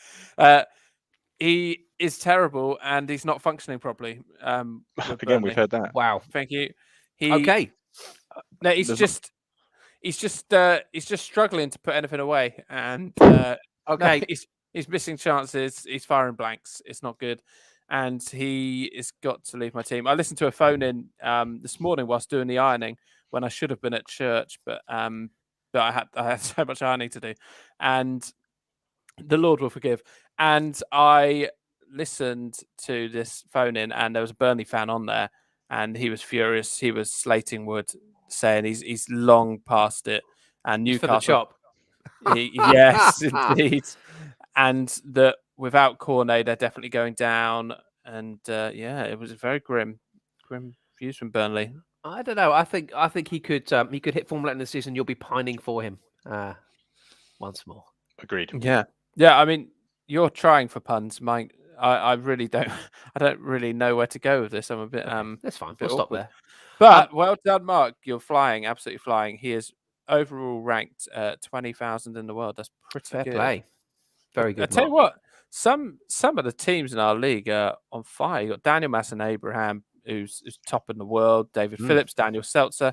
He is terrible, and he's not functioning properly. Again, we've heard that. Wow, thank you. Okay. No, he's just struggling to put anything away, and okay, no, he's missing chances. He's firing blanks. It's not good. And he has got to leave my team. I listened to a phone in this morning whilst doing the ironing when I should have been at church, but I had so much ironing to do, and the Lord will forgive. And I listened to this phone in, and there was a Burnley fan on there, and he was furious. He was slating Wood, saying he's long past it, and Newcastle. For the chop. Yes, indeed, and that. Without Cornet, they're definitely going down, and it was very grim views from Burnley. I don't know. I think he could hit form late in the season. You'll be pining for him once more. Agreed. Yeah. I mean, you're trying for puns, Mike. I really don't. I don't really know where to go with this. I'm a bit. That's fine. We'll stop there. But well done, Mark. You're flying, absolutely flying. He is overall ranked 20,000 in the world. That's pretty fair good. Play. Very good. I tell you what. Some of the teams in our league are on fire. You got Daniel Masson Abraham, who's top in the world. David Phillips, Daniel Seltzer,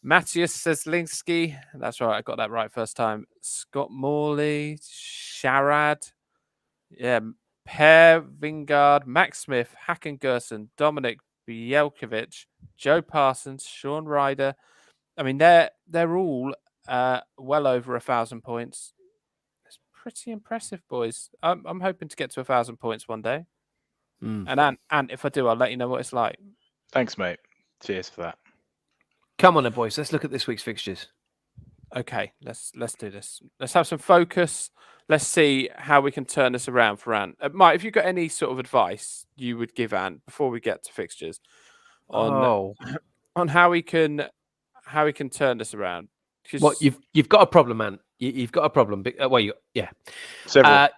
Matthias Seslinski. That's right, I got that right first time. Scott Morley, Sharad, Per Vingard, Max Smith, Hakan Gerson, Dominic Bielkovic, Joe Parsons, Sean Ryder. I mean, they're all well over 1,000 points. Pretty impressive, boys. I'm hoping to get to 1,000 points one day. And if I do, I'll let you know what it's like. Thanks, mate. Cheers for that. Come on then, boys. Let's look at this week's fixtures. Okay, let's do this. Let's have some focus. Let's see how we can turn this around for Ant. Mike, if you've got any sort of advice you would give Ant before we get to fixtures on how we can turn this around. What you've got a problem, man. You've got a problem. Several.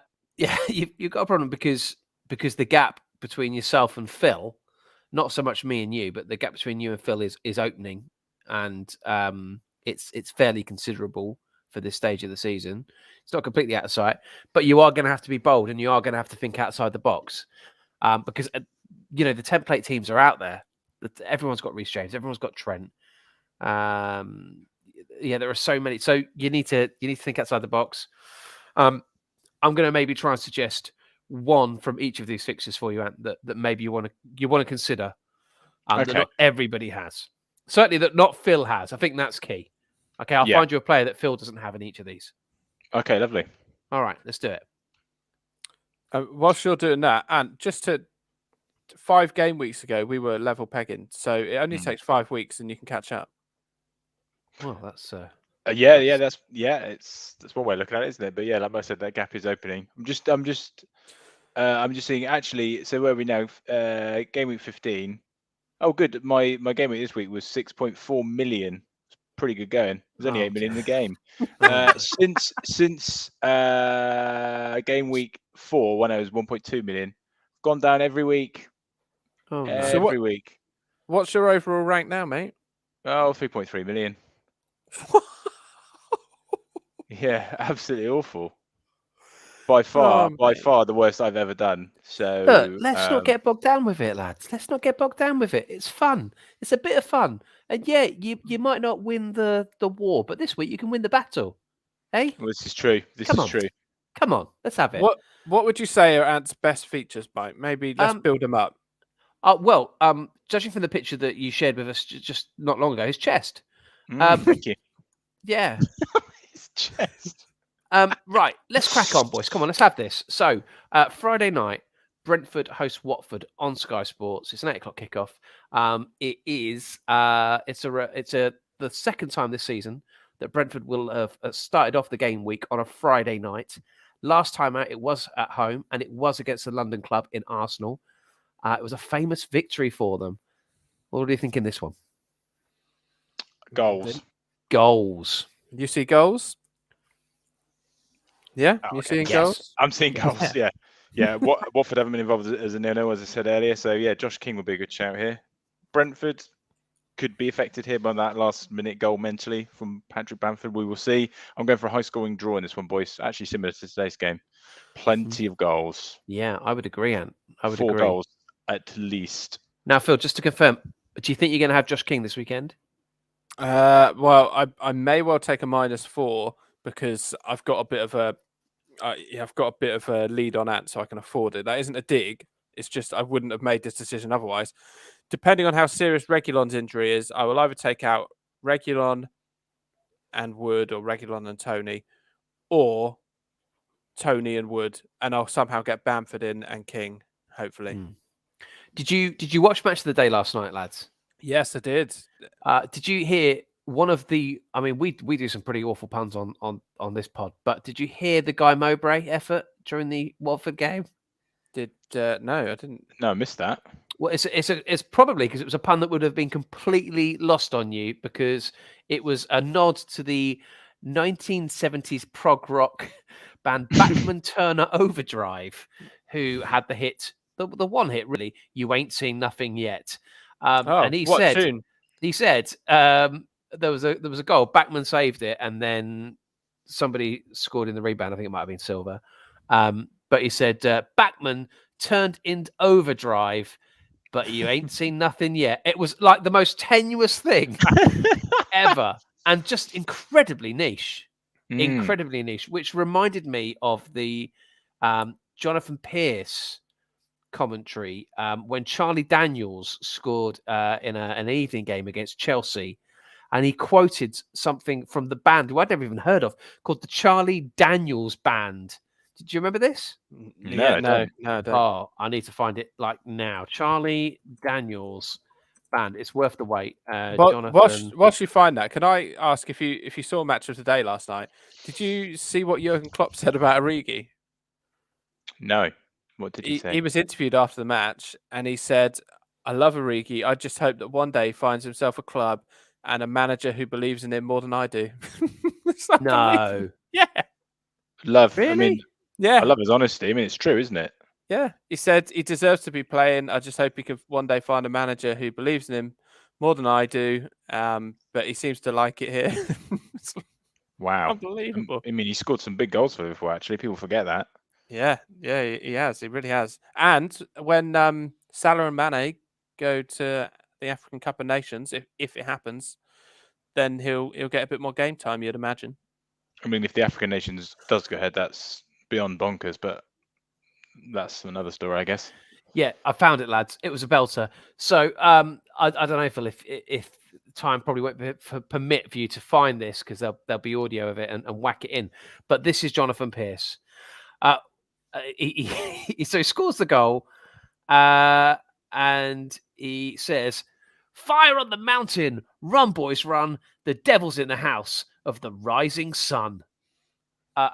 You've got a problem because the gap between yourself and Phil, not so much me and you, but the gap between you and Phil is opening, and it's fairly considerable for this stage of the season. It's not completely out of sight, but you are going to have to be bold, and you are going to have to think outside the box, because the template teams are out there. Everyone's got Reece James, everyone's got Trent. There are so many. So you need to think outside the box. I'm going to maybe try and suggest one from each of these fixtures for you, Ant, that maybe you want to consider. That not everybody has. Certainly that not Phil has. I think that's key. Okay, I'll find you a player that Phil doesn't have in each of these. Okay, lovely. All right, let's do it. Whilst you're doing that, and just to 5 game weeks ago, we were level pegging. So it only Hmm. takes 5 weeks and you can catch up. Well, that's that's one way of looking at it, isn't it? But yeah, like I said, that gap is opening. I'm just seeing actually. So where are we now? Game week 15. Oh, good. My game week this week was 6.4 million. It's pretty good going. There's only 8 million in the game. Since game week 4, when I was 1.2 million, gone down every week. Oh, no. So Every week. What's your overall rank now, mate? Oh, 3.3 million. Yeah, absolutely awful. By far the worst I've ever done. So Look, let's not get bogged down with it, lads. Let's not get bogged down with it. It's fun. It's a bit of fun. And yeah, you might not win the war, but this week you can win the battle. Hey? well, this is true. True. Come on, let's have it. What would you say are Ant's best features, Mike? Maybe let's build them up. Judging from the picture that you shared with us just not long ago, his chest. Thank you. Yeah. His chest. Right, let's crack on, boys. Come on, let's have this. So, Friday night, Brentford host Watford on Sky Sports. It's an 8:00 kickoff. It is. The second time this season that Brentford will have started off the game week on a Friday night. Last time out, it was at home, and it was against the London club in Arsenal. It was a famous victory for them. What do you think in this one? Goals. You see goals? Yeah, Oh, you okay. seeing Yes. goals? I'm seeing goals. Yeah. Watford haven't been involved as a nil-nil, as I said earlier. So yeah, Josh King would be a good shout here. Brentford could be affected here by that last-minute goal mentally from Patrick Bamford. We will see. I'm going for a high-scoring draw in this one, boys. Actually, similar to today's game. Plenty of goals. Yeah, I would agree, Ant. I would 4 agree. goals at least. Now, Phil, just to confirm, do you think you're going to have Josh King this weekend? Well, I may well take a -4 because I've got a bit of a lead on Ant, so I can afford it. That isn't a dig. It's just I wouldn't have made this decision otherwise. Depending on how serious Reguilon's injury is, I will either take out Reguilon and Wood, or Reguilon and Tony, or Tony and Wood, and I'll somehow get Bamford in and King, hopefully. Did you watch Match of the Day last night, lads? Yes, I did. Did you hear one of the? I mean, we do some pretty awful puns on this pod, but did you hear the Guy Mowbray effort during the Watford game? No, I didn't. No, I missed that. Well, it's probably because it was a pun that would have been completely lost on you, because it was a nod to the 1970s prog rock band Bachman Turner Overdrive, who had the hit, the one hit really, "You Ain't Seen Nothing Yet." And he what said, tune? there was a goal. Bachman saved it, and then somebody scored in the rebound. I think it might have been Silver. But he said, Bachman turned into overdrive, but you ain't seen nothing yet. It was like the most tenuous thing ever, and just incredibly niche. Incredibly niche, which reminded me of the Jonathan Pearce commentary when Charlie Daniels scored in an evening game against Chelsea, and he quoted something from the band who I'd never even heard of, called the Charlie Daniels Band. Did you remember this? No, I don't. I don't. Oh, I need to find it like now. Charlie Daniels Band. It's worth the wait. Jonathan. Whilst you find that, can I ask if you saw Match of the Day last night? Did you see what Jurgen Klopp said about Origi? No. What did he say? He was interviewed after the match, and he said, "I love Origi. I just hope that one day he finds himself a club and a manager who believes in him more than I do." No. Yeah. Love. Really? I mean, Yeah. I love his honesty. I mean, it's true, isn't it? Yeah. He said he deserves to be playing. I just hope he could one day find a manager who believes in him more than I do. But he seems to like it here. It's Wow. unbelievable. I mean, he scored some big goals for Liverpool, actually. People forget that. Yeah, he has. He really has. And when Salah and Mane go to the African Cup of Nations, if it happens, then he'll get a bit more game time, you'd imagine. I mean, if the African nations does go ahead, that's beyond bonkers, but that's another story, I guess. Yeah, I found it, lads. It was a belter. So I don't know, Phil, if time probably won't permit for you to find this, because there'll be audio of it and whack it in. But this is Jonathan Pearce. So he scores the goal. and he says, "Fire on the mountain, run, boys, run. The devil's in the house of the rising sun."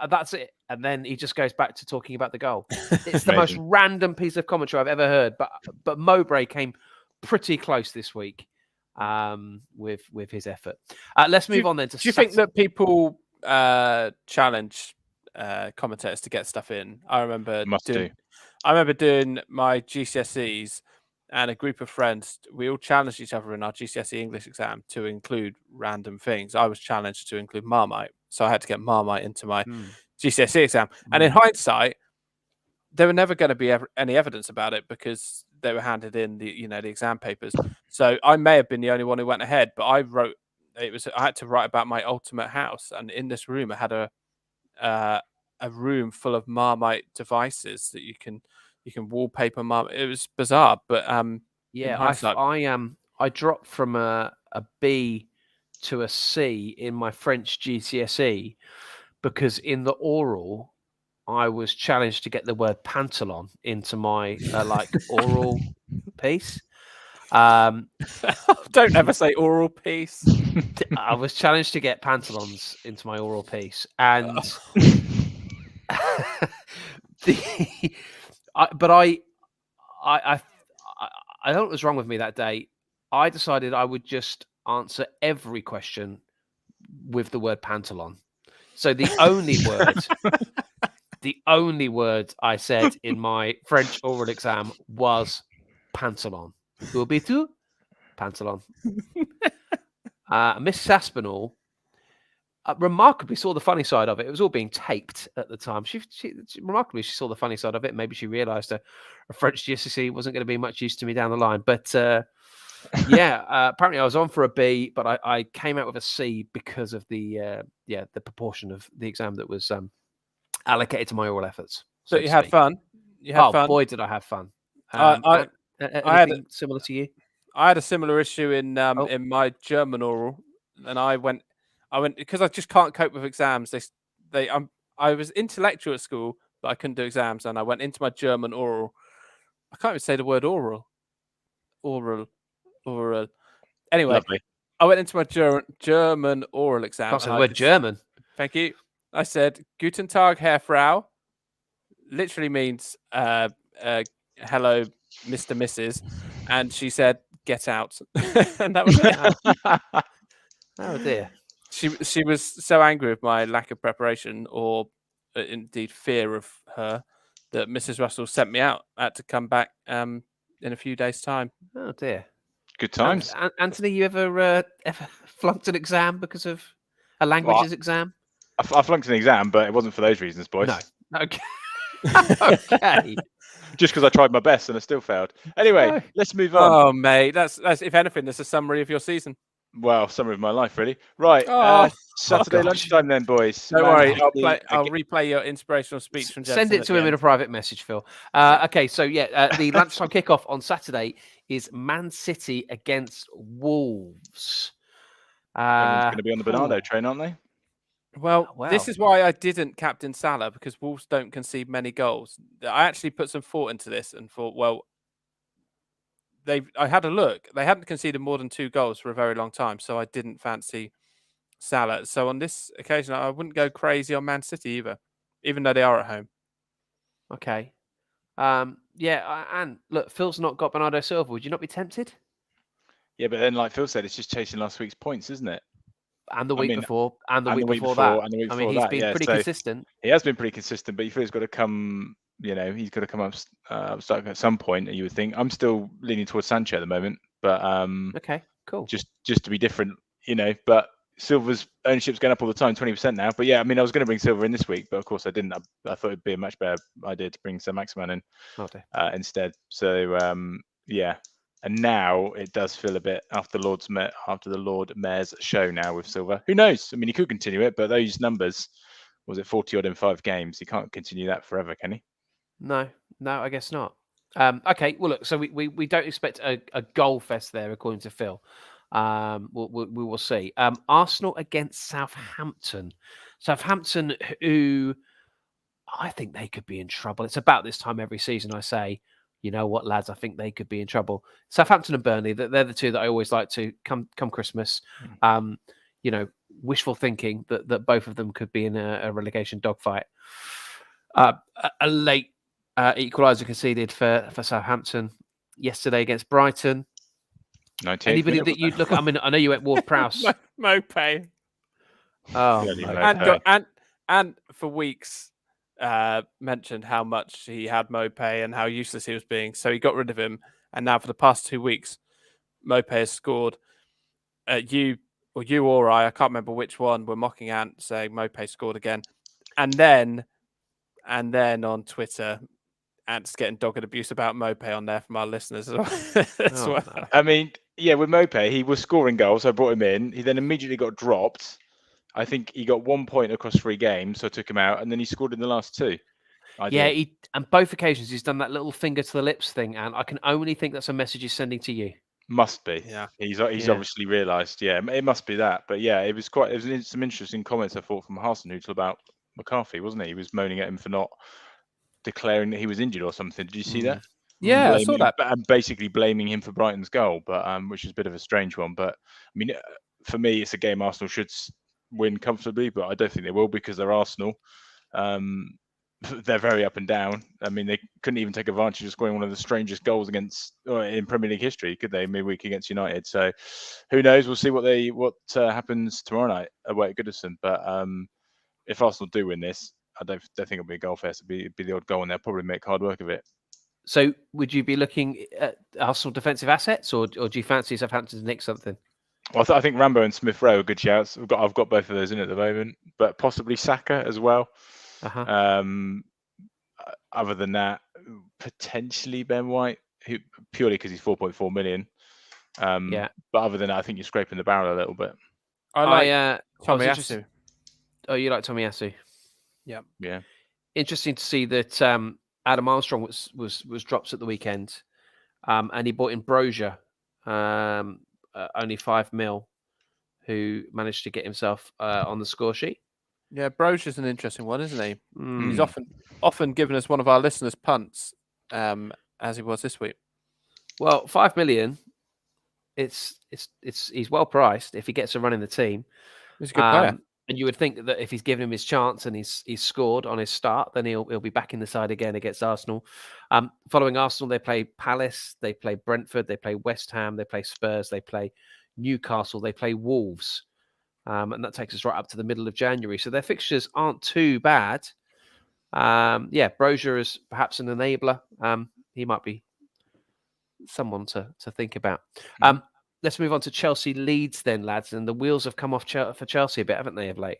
That's it. And then he just goes back to talking about the goal. It's the most random piece of commentary I've ever heard. But Mowbray came pretty close this week with his effort. Let's move on then to. Do you think that people challenge commentators to get stuff in? I remember doing my GCSEs, and a group of friends, we all challenged each other in our GCSE English exam to include random things. I was challenged to include Marmite, so I had to get Marmite into my GCSE exam. And in hindsight, there were never going to be any evidence about it because they were handed in the exam papers. So I may have been the only one who went ahead, but I had to write about my ultimate house, and in this room I had a room full of Marmite devices that you can wallpaper Marmite. It was bizarre, but I dropped from a B to a C in my French GCSE because in the oral I was challenged to get the word pantalon into my oral piece. Don't ever say oral piece. I was challenged to get pantalons into my oral piece, and I don't know what was wrong with me that day. I decided I would just answer every question with the word pantalon. So the only word I said in my French oral exam was pantalon. Will be tout? Pantalon. Miss Aspinall remarkably saw the funny side of it. It was all being taped at the time. She remarkably saw the funny side of it. Maybe she realised a French GCSE wasn't going to be much use to me down the line. But apparently I was on for a B, but I came out with a C because of the proportion of the exam that was allocated to my oral efforts. So you had fun. Fun. Boy, did I have fun! I had similar to you. I had a similar issue in my German oral, and I went because I just can't cope with exams. I was intellectual at school, but I couldn't do exams, and I went into my German oral. I can't even say the word oral. Anyway, lovely. I went into my German oral exam. Can't say the word German. Thank you. I said "Guten Tag, Herr Frau." Literally means hello, Mr. Mrs. And she said, "Get out." And that was it. Oh dear. She was so angry with my lack of preparation, or indeed fear of her, that Mrs. Russell sent me out. I had to come back in a few days' time. Oh dear. Good times. Anthony, you ever flunked an exam because of a languages exam? I flunked an exam, but it wasn't for those reasons, boys. No. Okay. Okay. Just because I tried my best and I still failed. Anyway, let's move on. Oh, mate, that's if anything, that's a summary of your season. Well, summary of my life, really. Right, Saturday lunchtime then, boys. Don't worry, I'll replay your inspirational speech from Jensen. Send it to him in a private message, Phil. Okay, so the lunchtime kickoff on Saturday is Man City against Wolves. Everyone's going to be on the Bernardo train, aren't they? Well, this is why I didn't captain Salah, because Wolves don't concede many goals. I actually put some thought into this and thought, well, I had a look. They hadn't conceded more than 2 goals for a very long time, so I didn't fancy Salah. So on this occasion, I wouldn't go crazy on Man City either, even though they are at home. Okay. And look, Phil's not got Bernardo Silva. Would you not be tempted? Yeah, but then, like Phil said, it's just chasing last week's points, isn't it? And the week before, and the week before that. I mean, he's been pretty consistent. He has been pretty consistent, but you feel he's got to come. He's got to come up start at some point. You would think. I'm still leaning towards Sancho at the moment, but okay, cool. Just to be different, But Silva's ownership's going up all the time, 20% now. But yeah, I mean, I was going to bring Silva in this week, but of course I didn't. I thought it'd be a much better idea to bring Saint-Maximin in instead. So yeah. And now it does feel a bit after the Lord Mayor's show now with Silva. Who knows? I mean, he could continue it, but those numbers, was it 40 odd in 5 games? He can't continue that forever, can he? No, I guess not. Okay, well, look, so we don't expect a goal fest there, according to Phil. We will see. Arsenal against Southampton. Southampton, who I think they could be in trouble. It's about this time every season, I say, you know what, lads, I think they could be in trouble. Southampton and Burnley, they're the two that I always like to come Christmas. Wishful thinking that both of them could be in a relegation dogfight. A late equaliser conceded for Southampton yesterday against Brighton. Anybody that you'd look at? I mean, I know you went Ward-Prowse. Mopay. Oh, and for weeks mentioned how much he had Mopay and how useless he was being. So he got rid of him, and now for the past 2 weeks, Mopay has scored. You or I can't remember which one, were mocking Ant, saying Mopay scored again, and then on Twitter, Ant's getting dogged abuse about Mopay on there from our listeners as well. No. I mean, yeah, with Mopay, he was scoring goals, so I brought him in. He then immediately got dropped. I think he got 1 point across 3 games, so I took him out, and then he scored in the last 2. Yeah, on both occasions he's done that little finger to the lips thing, and I can only think that's a message he's sending to you. Must be. Yeah. He's obviously realised. Yeah, it must be that. But yeah, it was some interesting comments I thought from Hasenhüttl about McCarthy, wasn't it? He was moaning at him for not declaring that he was injured or something. Did you see that? Yeah, I saw that. And basically blaming him for Brighton's goal, but which is a bit of a strange one. But I mean, for me, it's a game Arsenal should win comfortably, but I don't think they will because they're Arsenal. They're very up and down. I mean, they couldn't even take advantage of scoring one of the strangest goals in Premier League history, could they? Midweek against United. So, who knows? We'll see what happens tomorrow night away at Goodison. But if Arsenal do win this, I don't think it'll be a goal fest. It'll be the odd goal, and they'll probably make hard work of it. So, would you be looking at Arsenal defensive assets, or do you fancy Southampton to nick something? Well, I think Rambo and Smith Rowe are good shouts. I've got both of those in at the moment, but possibly Saka as well. Other than that, potentially Ben White, who purely because he's 4.4 million. But other than that, I think you're scraping the barrel a little bit. I like Tomiyasu. Oh, you like Tomiyasu? Yeah. Interesting to see that Adam Armstrong was dropped at the weekend, and he bought in Brozier, only 5 mil, who managed to get himself on the score sheet. Yeah, Brozier's an interesting one, isn't he? He's often given us one of our listeners' punts, as he was this week. Well, 5 million. He's well priced if he gets a run in the team. He's a good player. And you would think that if he's given him his chance and he's scored on his start, then he'll be back in the side again against Arsenal. Following Arsenal, they play Palace, they play Brentford, they play West Ham, they play Spurs, they play Newcastle, they play Wolves. And that takes us right up to the middle of January. So their fixtures aren't too bad. Brozier is perhaps an enabler. He might be someone to think about. Let's move on to Chelsea Leeds then, lads. And the wheels have come off for Chelsea a bit, haven't they, of late?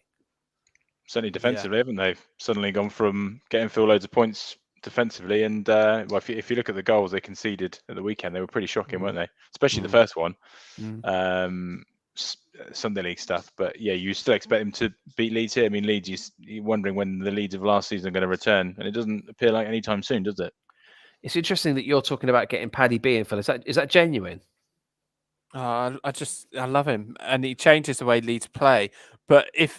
Certainly defensively, haven't they? Suddenly gone from getting Phil loads of points defensively. And if you look at the goals they conceded at the weekend, they were pretty shocking, weren't they? Especially the first one. Sunday League stuff, but yeah, you still expect them to beat Leeds here. I mean, Leeds, you're wondering when the Leeds of last season are going to return, and it doesn't appear like anytime soon, does it? It's interesting that you're talking about getting Paddy B in, Phil. Is that genuine? I love him, and he changes the way Leeds play. But I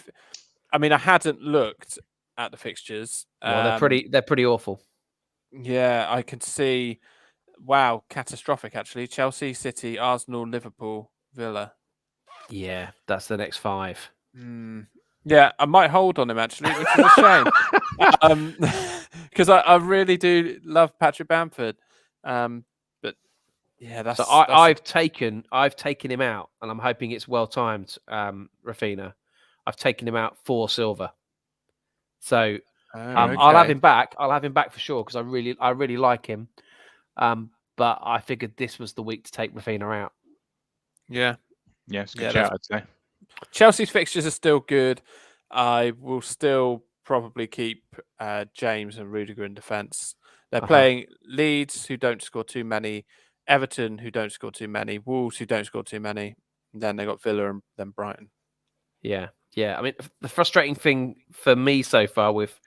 hadn't looked at the fixtures. Well, they're pretty awful. Yeah, I can see. Wow, catastrophic actually. Chelsea, City, Arsenal, Liverpool, Villa. Yeah, that's the next 5. Yeah, I might hold on him actually, which is a shame. Because I really do love Patrick Bamford. But yeah, that's. So I've taken him out, and I'm hoping it's well timed. Rafina, I've taken him out for silver. So I'll have him back. I'll have him back for sure because I really like him. But I figured this was the week to take Rafina out. Yeah. Yeah, it's a good shout, I'd say. Chelsea's fixtures are still good. I will still probably keep James and Rudiger in defence. They're playing Leeds, who don't score too many, Everton, who don't score too many, Wolves, who don't score too many. And then they got Villa and then Brighton. Yeah. I mean, the frustrating thing for me so far with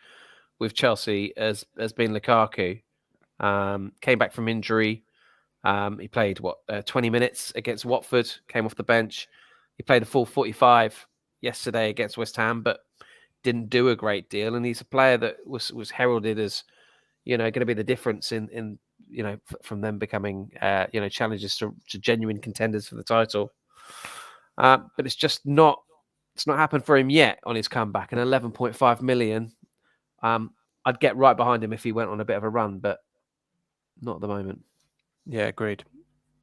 Chelsea has been Lukaku. Came back from injury. He played 20 minutes against Watford, came off the bench. He played a full 45 yesterday against West Ham, but didn't do a great deal. And he's a player that was heralded as, going to be the difference in from them becoming challengers to genuine contenders for the title. But it's just not happened for him yet on his comeback. And 11.5 million, I'd get right behind him if he went on a bit of a run, but not at the moment. Yeah, agreed.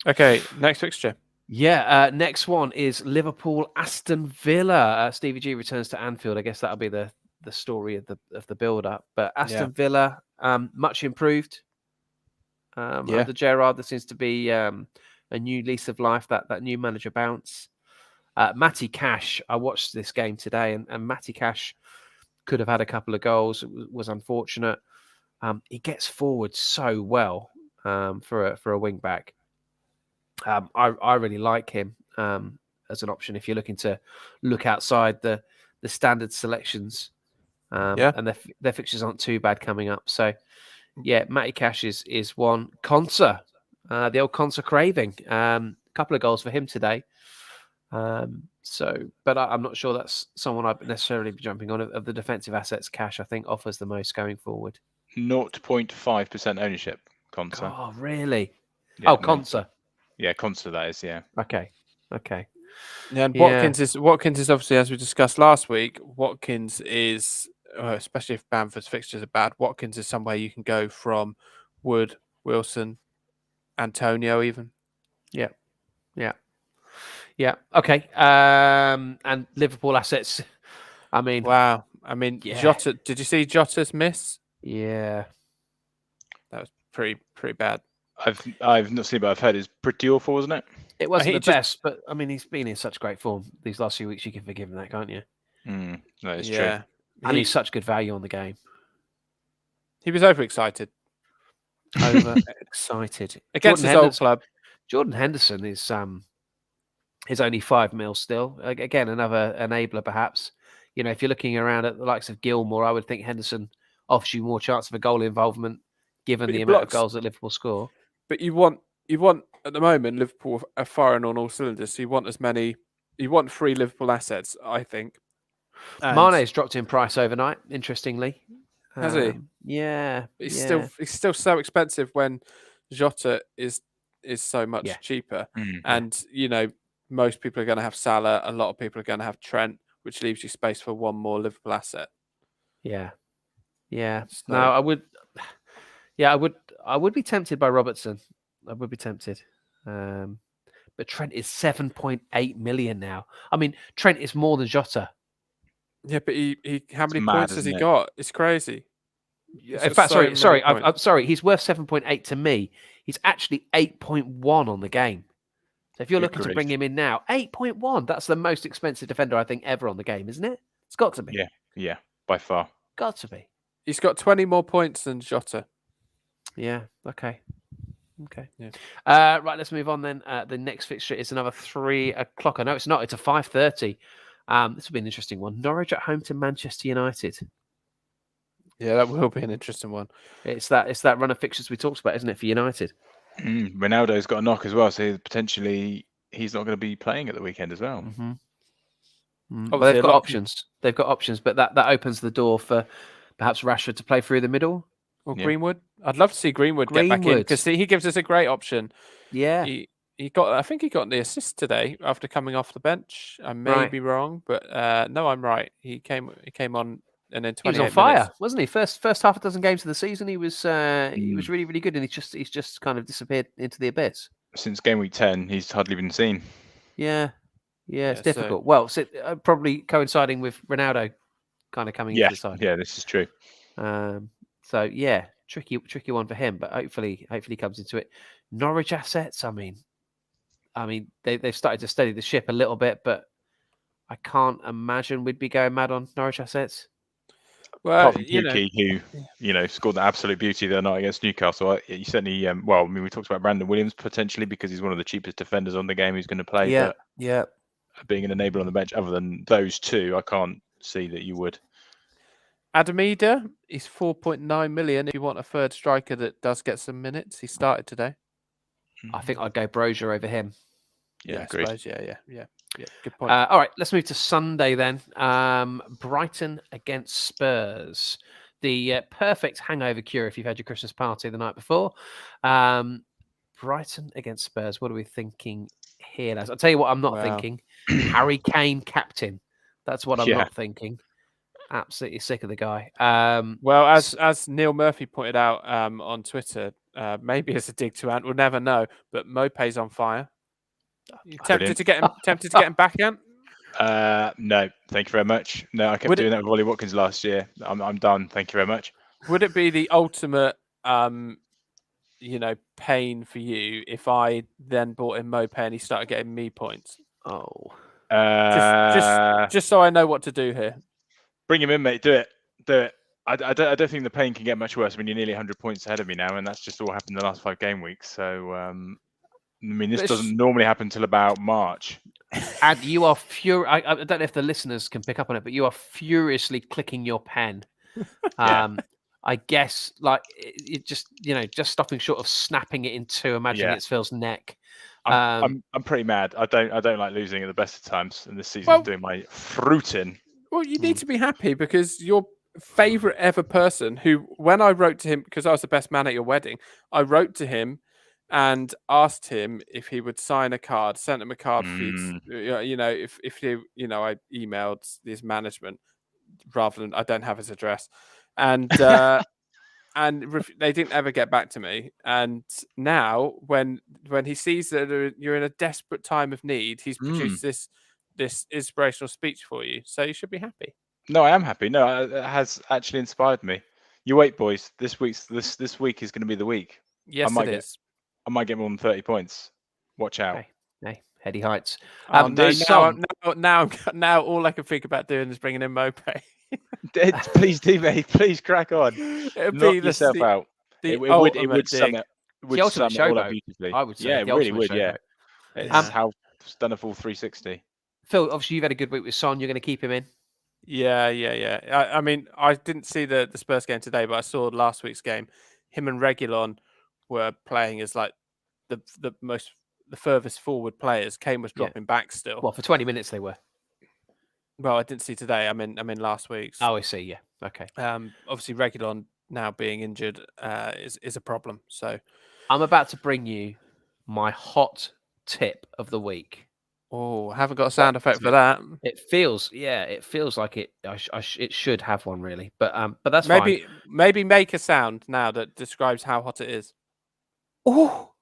Okay, next fixture. Yeah, next one is Liverpool Aston Villa. Stevie G returns to Anfield. I guess that'll be the story of the build up. But Aston Villa, much improved under Gerrard. There seems to be a new lease of life. That new manager bounce. Matty Cash. I watched this game today, and Matty Cash could have had a couple of goals. It was unfortunate. He gets forward so well for a wing back. I really like him as an option if you're looking to look outside the standard selections. And their fixtures aren't too bad coming up. So, yeah, Matty Cash is one. Konsa, the old Konsa craving. A couple of goals for him today. But I'm not sure that's someone I'd necessarily be jumping on. Of the defensive assets, Cash, I think, offers the most going forward. 0.5% ownership, Konsa. Oh, really? Yeah, Konsa. Yeah, Konsa, that is, yeah. Okay. Yeah, and Watkins is obviously, as we discussed last week, Watkins is, especially if Bamford's fixtures are bad, Watkins is somewhere you can go from Wood, Wilson, Antonio even. Yeah. Okay. And Liverpool assets. I mean, wow. I mean, Jota. Did you see Jota's miss? Yeah, that was pretty bad. I've not seen, but I've heard it's pretty awful, wasn't it? It wasn't the best, but I mean, he's been in such great form these last few weeks. You can forgive him that, can't you? That is true. And he's such good value on the game. He was overexcited. Against his old club. Jordan Henderson is only 5 mil still. Again, another enabler, perhaps. If you're looking around at the likes of Gilmore, I would think Henderson offers you more chance of a goal involvement, given the amount of goals that Liverpool score. But you want at the moment, Liverpool are firing on all cylinders. So you want 3 Liverpool assets, I think. Mane's dropped in price overnight, interestingly. Has he? Yeah. He's still so expensive when Jota is so much cheaper. And most people are going to have Salah. A lot of people are going to have Trent, which leaves you space for one more Liverpool asset. Yeah. So, no, I would. Yeah, I would be tempted by Robertson. I would be tempted. But Trent is 7.8 million now. I mean, Trent is more than Jota. Yeah, but he how many points has he got? It's crazy. In fact, I'm sorry. He's worth 7.8 to me. He's actually 8.1 on the game. So if you're looking to bring him in now, 8.1. That's the most expensive defender I think ever on the game, isn't it? It's got to be. Yeah, by far. Got to be. He's got 20 more points than Jota. Yeah. Okay. Yeah. Right. Let's move on then. The next fixture is another 3 o'clock. I know it's not. It's a 5:30. This will be an interesting one. Norwich at home to Manchester United. Yeah, that will be an interesting one. It's that run of fixtures we talked about, isn't it, for United? Ronaldo's got a knock as well, so potentially he's not going to be playing at the weekend as well. Well, they've got options. They've got options, but that opens the door for perhaps Rashford to play through the middle. Or Greenwood. I'd love to see Greenwood get back in because he gives us a great option. Yeah. I think he got the assist today after coming off the bench. I may be wrong, but no, I'm right. He came on and then 28 He was on fire, wasn't he? First half a dozen games of the season, he was really, really good, and he's just kind of disappeared into the abyss. Since game week 10, he's hardly been seen. Yeah, it's difficult. Well, probably coinciding with Ronaldo kind of coming into the side. Yeah, this is true. So yeah, tricky one for him, but hopefully he comes into it. Norwich assets, I mean, they've started to steady the ship a little bit, but I can't imagine we'd be going mad on Norwich assets. Well, Pukki, who scored the absolute beauty the other night against Newcastle. You certainly, we talked about Brandon Williams potentially because he's one of the cheapest defenders on the game who's going to play. Yeah. Being an enabler on the bench, other than those two, I can't see that you would. Adamida is 4.9 million. If you want a third striker that does get some minutes, he started today. I think I'd go Brozier over him. Yeah, I suppose. Yeah. Good point. All right, let's move to Sunday then. Brighton against Spurs. the perfect hangover cure if you've had your Christmas party the night before. Brighton against Spurs. What are we thinking here, lads? I'll tell you what I'm not thinking. Harry Kane captain. That's what I'm not thinking. Absolutely sick of the guy. Well, as Neil Murphy pointed out on Twitter, maybe it's a dig to Ant. We'll never know. But Mopé's on fire. You tempted to get him back, Ant? No, thank you very much. No, I kept doing that with Ollie Watkins last year. I'm done. Thank you very much. Would it be the ultimate, pain for you if I then bought in Mopé and he started getting me points? Oh, just so I know what to do here. Bring him in, mate. Do it. I don't think the pain can get much worse when you're nearly 100 points ahead of me now, and that's just all happened in the last 5 game weeks. So, this doesn't normally happen till about March. And you are I don't know if the listeners can pick up on it, but you are furiously clicking your pen. I guess, like, it just stopping short of snapping it in two, imagining it's Phil's neck. I'm pretty mad. I don't like losing at the best of times, and this season's doing my fruiting. Well, you need to be happy because your favourite ever person, who, when I wrote to him, because I was the best man at your wedding, I wrote to him and asked him if he would sign a card, sent him a card for you. If I emailed his management rather than, I don't have his address, and they didn't ever get back to me. And now, when he sees that you're in a desperate time of need, he's produced this inspirational speech for you. So you should be happy. No, I am happy. No, it has actually inspired me. You wait, boys. This week is going to be the week. Yes, it is. I might get more than 30 points. Watch out. Hey, heady heights. Now all I can think about doing is bringing in Mopé. Please do, mate. Please crack on. Knock yourself out. It would sum it all up beautifully. I would say. Yeah, it really would. Yeah. It's how it's done a full 360. Phil, obviously you've had a good week with Son. You're going to keep him in. Yeah. I mean, I didn't see the Spurs game today, but I saw last week's game. Him and Reguilon were playing as like the furthest forward players. Kane was dropping back still. Well, for 20 minutes they were. Well, I didn't see today. I mean last week's. Oh, I see. Yeah. Okay. Obviously Reguilon now being injured is a problem. So I'm about to bring you my hot tip of the week. Oh, I haven't got a sound effect for that. It feels like it. It should have one really, but that's fine. Maybe make a sound now that describes how hot it is. Oh,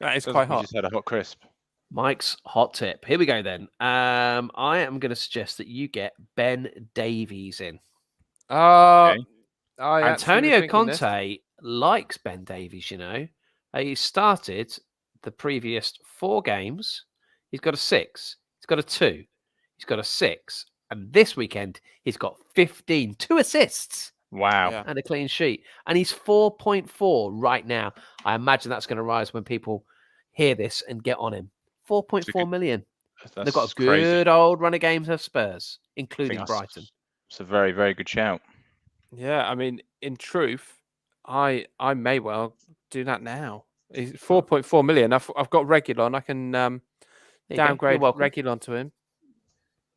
that is quite hot. You just had a hot crisp. Mike's hot tip. Here we go then. I am going to suggest that you get Ben Davies in. Antonio Conte likes Ben Davies. He started the previous 4 games. He's got a 6. He's got a 2. He's got a 6. And this weekend, he's got 15. 2 assists. Wow. Yeah. And a clean sheet. And he's 4.4 right now. I imagine that's going to rise when people hear this and get on him. 4.4 million. They've got a good old run of games of Spurs, including Brighton. It's a very, very good shout. Yeah, I mean, in truth, I may well do that now. 4.4 million. I've got Reguilon. I can downgrade Reguilon to him.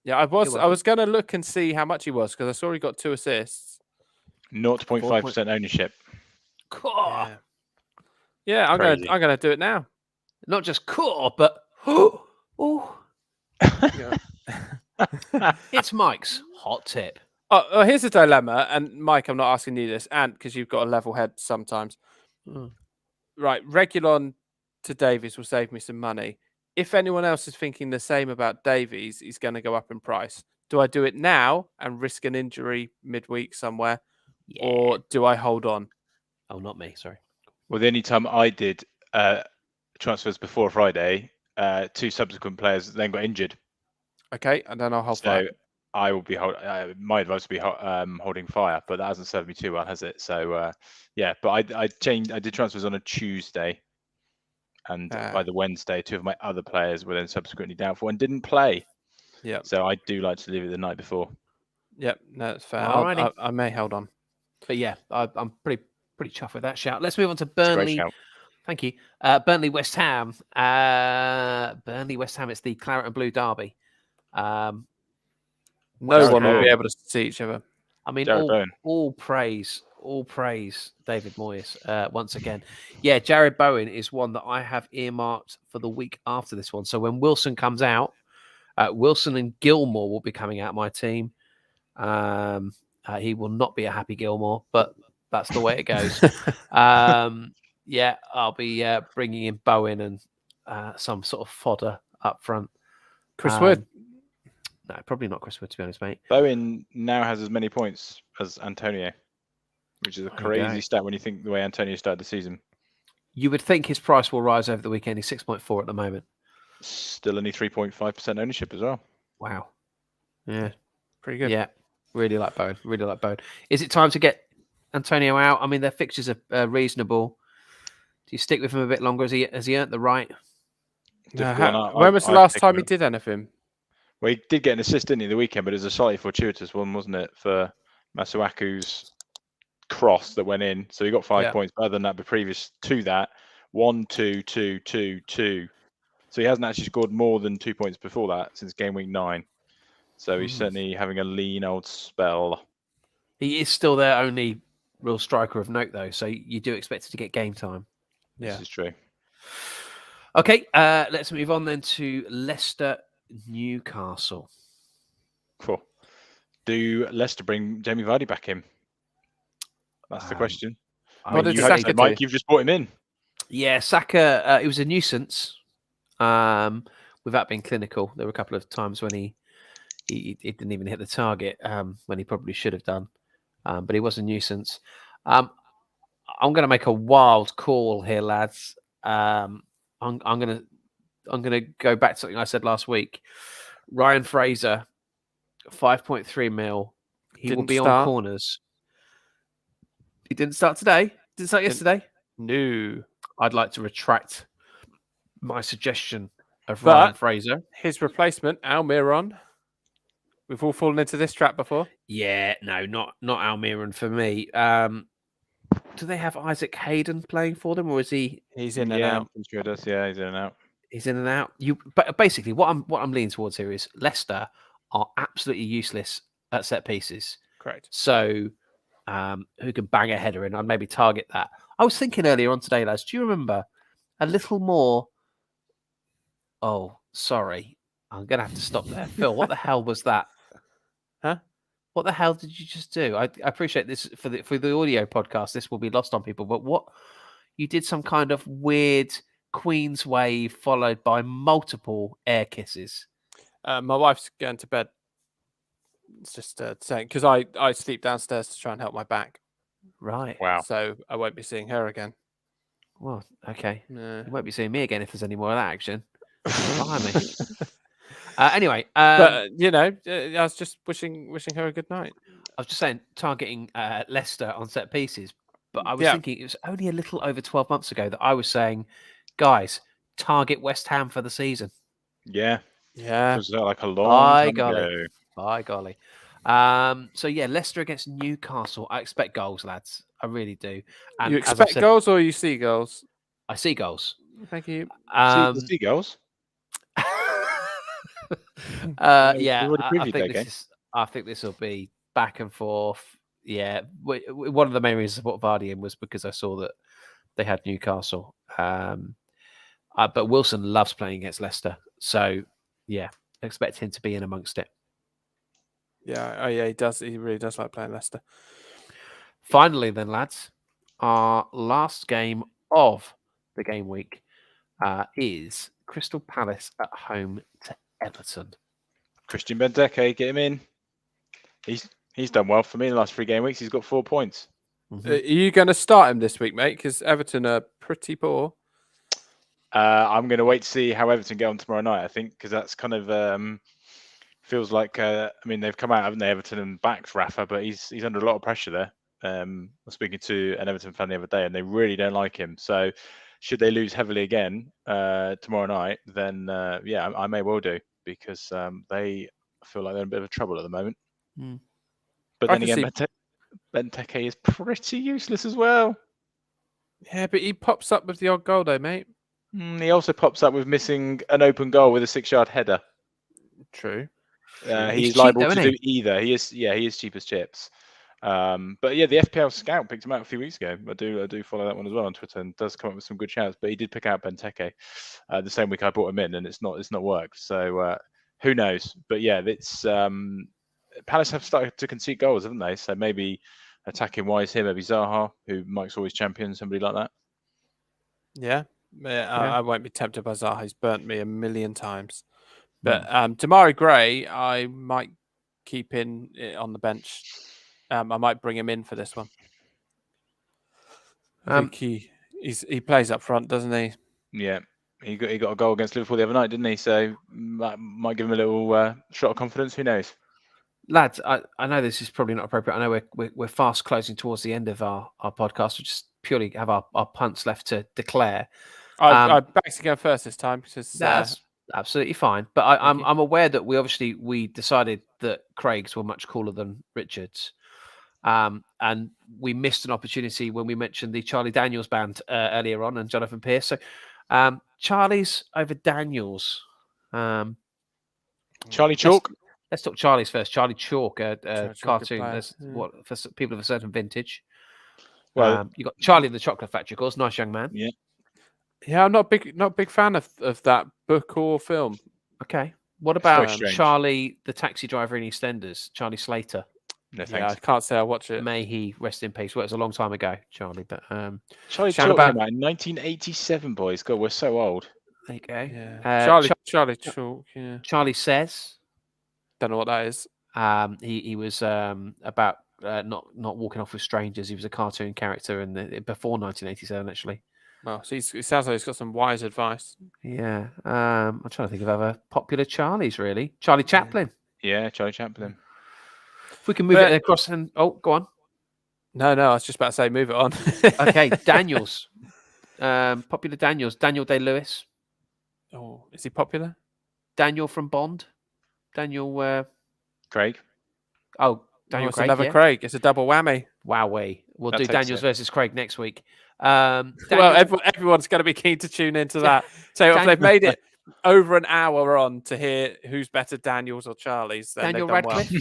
Yeah, I was going to look and see how much he was because I saw he got 2 assists. 0.5% ownership. Yeah, I'm gonna do it now. Not just cool, but it's Mike's hot tip. Oh, here's a dilemma, and Mike, I'm not asking you this, and because you've got a level head sometimes. Right, Reguilon to Davies will save me some money. If anyone else is thinking the same about Davies, he's going to go up in price. Do I do it now and risk an injury midweek somewhere, or do I hold on? Oh, not me. Sorry. Well, the only time I did transfers before Friday, 2 subsequent players then got injured. Okay, and then I'll hold fire. I will be my advice would be holding fire, but that hasn't served me too well, has it? So but I did transfers on a Tuesday, and by the Wednesday, 2 of my other players were then subsequently doubtful and didn't play. Yeah. So I do like to leave it the night before. Yep, no, that's fair. I may hold on, but yeah, I'm pretty chuffed with that shout. Let's move on to Burnley. Thank you. Burnley West Ham. Burnley West Ham. It's the Claret and Blue derby. No one will be able to see each other. I mean, Jared Bowen. all praise, David Moyes once again. Yeah, Jared Bowen is one that I have earmarked for the week after this one. So when Wilson comes out, Wilson and Gilmore will be coming out my team. He will not be a happy Gilmore, but that's the way it goes. Yeah, I'll be bringing in Bowen and some sort of fodder up front. Chris Wood. No, probably not Chris Wood, to be honest, mate. Bowen now has as many points as Antonio, which is a There you crazy go. stat when you think the way Antonio started the season. You would think his price will rise over the weekend. He's 6.4 at the moment. Still only 3.5% ownership as well. Wow. Yeah. Pretty good. Yeah. Really like Bowen. Really like Bowen. Is it time to get Antonio out? I mean, their fixtures are reasonable. Do you stick with him a bit longer? Has he earned the right? When was the last time he did anything? Well, he did get an assist, didn't he, the weekend, but it was a slightly fortuitous one, wasn't it, for Masuaku's cross that went in. So he got 5 points. But other than that, but previous to that, 1, 2, 2, 2, 2. So he hasn't actually scored more than 2 points before that since game week 9. So he's certainly having a lean old spell. He is still their only real striker of note, though. So you do expect it to get game time. This is true. Okay, let's move on then to Leicester Newcastle. Cool. Do Leicester bring Jamie Vardy back in? That's the question. What did Saka do? Mike, you've just brought him in. Yeah, Saka, it was a nuisance without being clinical. There were a couple of times when he didn't even hit the target when he probably should have done. But he was a nuisance. I'm going to make a wild call here, lads. I'm going to go back to something I said last week. Ryan Fraser, 5.3 mil. He will be on corners. He didn't start today. Didn't start yesterday. No. I'd like to retract my suggestion of Ryan Fraser. His replacement, Almiron. We've all fallen into this trap before. Yeah, no, not Almiron for me. Do they have Isaac Hayden playing for them, or is he? He's in and out. I'm sure it does. Yeah, he's in and out. He's in and out. But basically, what I'm leaning towards here is Leicester are absolutely useless at set pieces. Correct. So, who can bang a header in? I'd maybe target that. I was thinking earlier on today, lads. Do you remember a little more? Oh, sorry, I'm gonna have to stop there, Phil. What the hell was that? Huh? What the hell did you just do? I appreciate this for the audio podcast. This will be lost on people. But what you did some kind of weird Queen's wave followed by multiple air kisses. My wife's going to bed. It's just saying because I sleep downstairs to try and help my back. Right. Wow. So I won't be seeing her again. Well, okay. No. You won't be seeing me again if there's any more of that action. Blimey. Anyway, but I was just wishing her a good night. I was just saying, targeting Leicester on set pieces, but I was thinking it was only a little over 12 months ago that I was saying, guys, target West Ham for the season. Yeah. Yeah. Was that like a long time ago? By golly. So yeah, Leicester against Newcastle. I expect goals, lads. I really do. And you expect goals or you see goals? I see goals. Thank you. See goals? Yeah, I think this will be back and forth. Yeah, one of the main reasons I put Vardy in was because I saw that they had Newcastle. But Wilson loves playing against Leicester, so yeah, expect him to be in amongst it. Yeah, oh yeah, he does. He really does like playing Leicester. Finally, then, lads, our last game of the game week is Crystal Palace at home to Everton. Christian Benteke, get him in. He's done well for me in the last 3 game weeks. He's got 4 points. Are you going to start him this week, mate? Because Everton are pretty poor. I'm going to wait to see how Everton get on tomorrow night, I think, because that's kind of feels like, they've come out, haven't they, Everton, and backed Rafa, but he's under a lot of pressure there. I was speaking to an Everton fan the other day, and they really don't like him. So should they lose heavily again tomorrow night, then, I may well do, because they feel like they're in a bit of trouble at the moment. But then again, Benteke is pretty useless as well. Yeah, but he pops up with the odd goal, though, mate. He also pops up with missing an open goal with a 6-yard header. True. He's liable to do either. He is cheap as chips. But yeah, the FPL Scout picked him out a few weeks ago. I do follow that one as well on Twitter, and does come up with some good shouts. But he did pick out Benteke the same week I brought him in, and it's not worked. So who knows? But yeah, it's Palace have started to concede goals, haven't they? So maybe attacking wise here, maybe Zaha, who Mike's always championed, somebody like that. Yeah, I won't be tempted by Zaha. He's burnt me a million times. But Damari Gray, I might keep in on the bench. I might bring him in for this one. I think he plays up front, doesn't he? Yeah, he got a goal against Liverpool the other night, didn't he? So might give him a little shot of confidence. Who knows? Lads, I know this is probably not appropriate. I know we're fast closing towards the end of our podcast. We just purely have our punts left to declare. I back to go first this time because that's absolutely fine. But I'm aware that we decided that Craig's were much cooler than Richard's, and we missed an opportunity when we mentioned the Charlie Daniels band earlier on and Jonathan Pearce. So Charlie's over Daniels. Charlie Chalk. Let's talk Charlie's first. Charlie Chalk, a cartoon. That's what for people of a certain vintage. Well, you got Charlie the Chocolate Factory, of course. Nice young man. Yeah, I'm not a big fan of that book or film. Okay, what about Charlie the taxi driver in EastEnders? Charlie Slater. No, I can't say I watch it. May he rest in peace. Well, it was a long time ago, Charlie. But Charlie Chalk came out in 1987, boys. God, we're so old. There you go. Yeah. Charlie Chalk. Yeah. Charlie Says. Don't know what that is. He was about not walking off with strangers. He was a cartoon character before 1987, actually. Well, so it sounds like he's got some wise advice. Yeah. I'm trying to think of other popular Charlies, really. Charlie Chaplin. Yeah, Charlie Chaplin. If we can move it across and go on. No, I was just about to say move it on. Okay, Daniels. Popular Daniels. Daniel Day-Lewis. Oh, is he popular? Daniel from Bond. Daniel Craig. Oh, Daniel Craig. Another Craig. It's a double whammy. Wowee. We'll do Daniels versus Craig next week. Well, everyone's going to be keen to tune into that. So if they've made it over an hour on to hear who's better, Daniels or Charlie's, then Daniel Radcliffe. Well.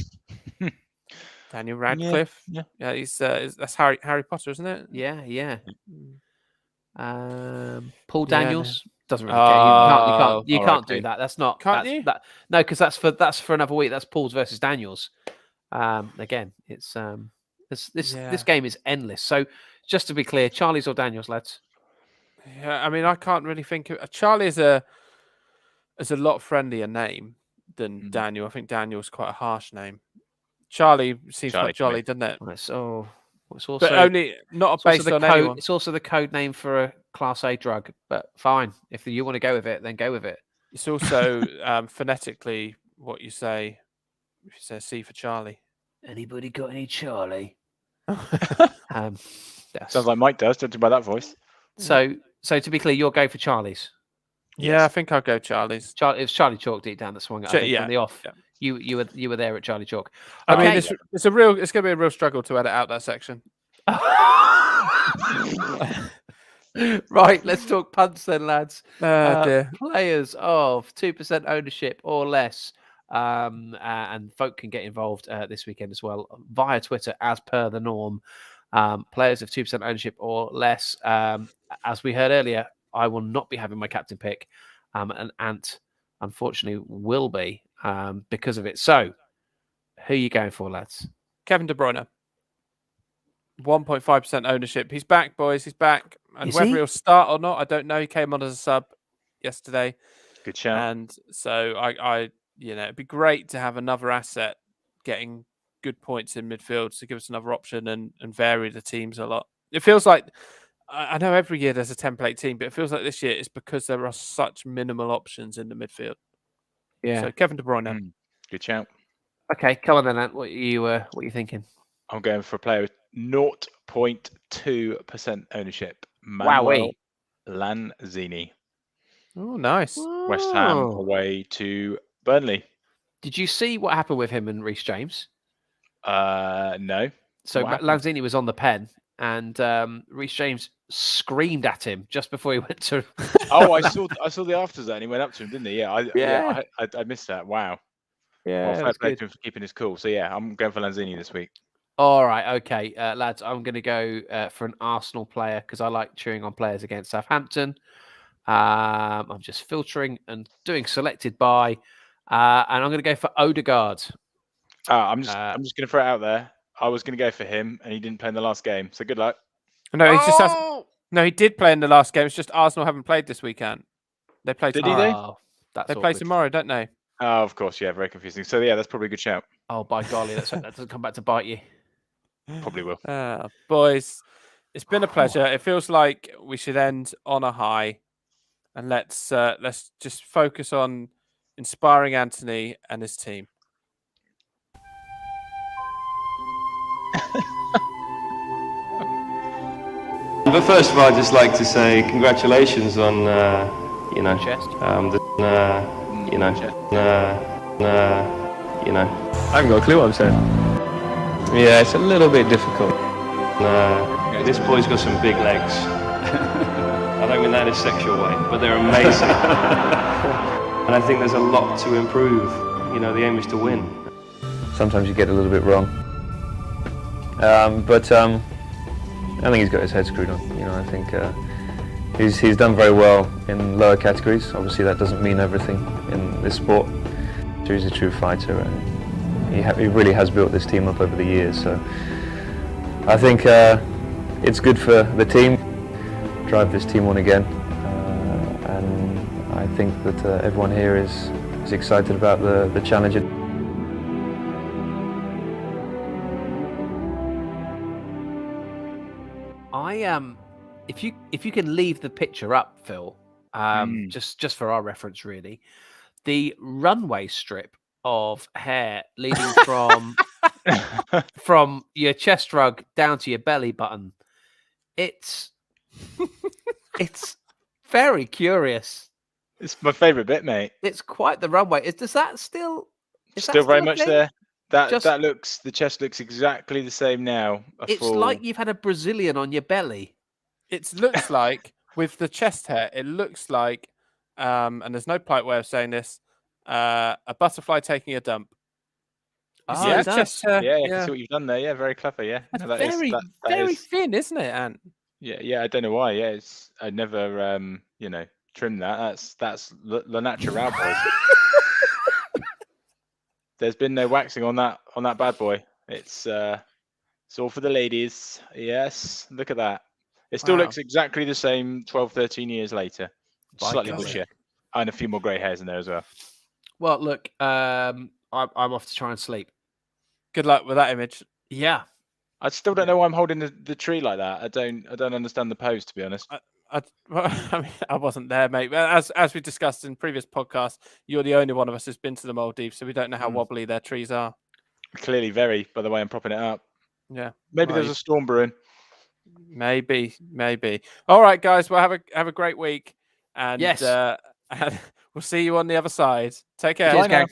Daniel Radcliffe. Yeah, he's that's Harry Potter, isn't it? Yeah. Paul Daniels. Doesn't really care. You can't do that. That's not. Can't you? No, because that's for another week. That's Paul's versus Daniels. Again, it's this game is endless. So just to be clear, Charlie's or Daniels, lads. Yeah, I mean, I can't really think of Charlie is a lot friendlier name than Daniel. I think Daniel's quite a harsh name. Charlie seems quite jolly, doesn't it? It's also, but only not based on anyone. It's also the code name for a Class A drug, but fine. If you want to go with it, then go with it. It's also phonetically what you say. If you say C for Charlie. Anybody got any Charlie? Sounds like Mike does, judging by that voice. So to be clear, you'll go for Charlie's. Yeah, I think I'll go Charlie's. It was Charlie Chalk deep down that swung it. I think from the off. Yeah. You were there at Charlie Chalk. Okay. I mean, it's going to be a real struggle to edit out that section. Right, let's talk punts then, lads. Dear. Players of 2% ownership or less, and folk can get involved this weekend as well via Twitter, as per the norm. Players of 2% ownership or less. As we heard earlier, I will not be having my captain pick, and Ant, unfortunately, will be because of it. So, who are you going for, lads? Kevin De Bruyne. 1.5% ownership. He's back, boys. He's back. And whether he'll start or not, I don't know. He came on as a sub yesterday. Good shout. And so I it'd be great to have another asset getting good points in midfield to give us another option and vary the teams a lot. It feels like, I know every year there's a template team, but it feels like this year it's because there are such minimal options in the midfield. Yeah. So Kevin De Bruyne. Good shout. Okay, come on then, Ant. What are you thinking? I'm going for a player with 0.2% ownership. Manuel Lanzini. Oh, nice. West Ham away to Burnley. Did you see what happened with him and Reece James? No. So Lanzini was on the pen, and Reece James screamed at him just before he went to. Oh, I saw the afters and he went up to him, didn't he? Yeah, I missed that. Wow. Yeah, well, fair play to him for keeping his cool. So yeah, I'm going for Lanzini this week. All right, okay, lads. I'm going to go for an Arsenal player because I like cheering on players against Southampton. I'm just filtering and doing selected by, and I'm going to go for Odegaard. I'm just going to throw it out there. I was going to go for him, and he didn't play in the last game. So good luck. No, he just has. No, he did play in the last game. It's just Arsenal haven't played this weekend. They play Did tomorrow. he do? Oh, that's They play awkward. tomorrow, don't they? Oh, of course, yeah, very confusing. So yeah, that's probably a good shout. Oh, by golly, let's hope that doesn't come back to bite you. Probably will. Boys, it's been a pleasure. It feels like we should end on a high, and let's just focus on inspiring Anthony and his team. But first of all, I'd just like to say congratulations on, Chest. I haven't got a clue what I'm saying. Yeah, it's a little bit difficult. This boy's got some big legs. I don't mean that in a sexual way, but they're amazing. And I think there's a lot to improve. You know, the aim is to win. Sometimes you get a little bit wrong. But I think he's got his head screwed on. You know, I think he's done very well in lower categories. Obviously, that doesn't mean everything in this sport. He's a true fighter, and he really has built this team up over the years. So I think it's good for the team, drive this team on again, and I think that everyone here is excited about the challenge. If you can leave the picture up, Phil, just for our reference, really, the runway strip of hair leading from your chest rug down to your belly button, it's very curious. It's my favourite bit, mate. It's quite the runway. Is that still Very a much thing? there. The chest looks exactly the same now. It's like you've had a Brazilian on your belly. It looks like, with the chest hair, it looks like, and there's no polite way of saying this, a butterfly taking a dump. Oh, Yeah, it does. chest hair? I can see what you've done there. Yeah, very clever. Yeah, That's No, very thin, isn't it, Ant? Yeah. I don't know why. Yeah, I never trimmed that. That's the natural boys. There's been no waxing on that bad boy. It's all for the ladies. Yes, look at that. It still looks exactly the same 12, 13 years later. Slightly bushier. And a few more grey hairs in there as well. Well, look, I'm off to try and sleep. Good luck with that image. Yeah. I still don't know why I'm holding the tree like that. I don't understand the pose, to be honest. I mean, I wasn't there, mate. As we discussed in previous podcasts, you're the only one of us who's been to the Maldives, so we don't know how wobbly their trees are. Clearly very, by the way I'm propping it up. Yeah. Maybe there's a storm brewing. Maybe. All right, guys. Well, have a great week, and yes, and we'll see you on the other side. Take care. Cheers, gang.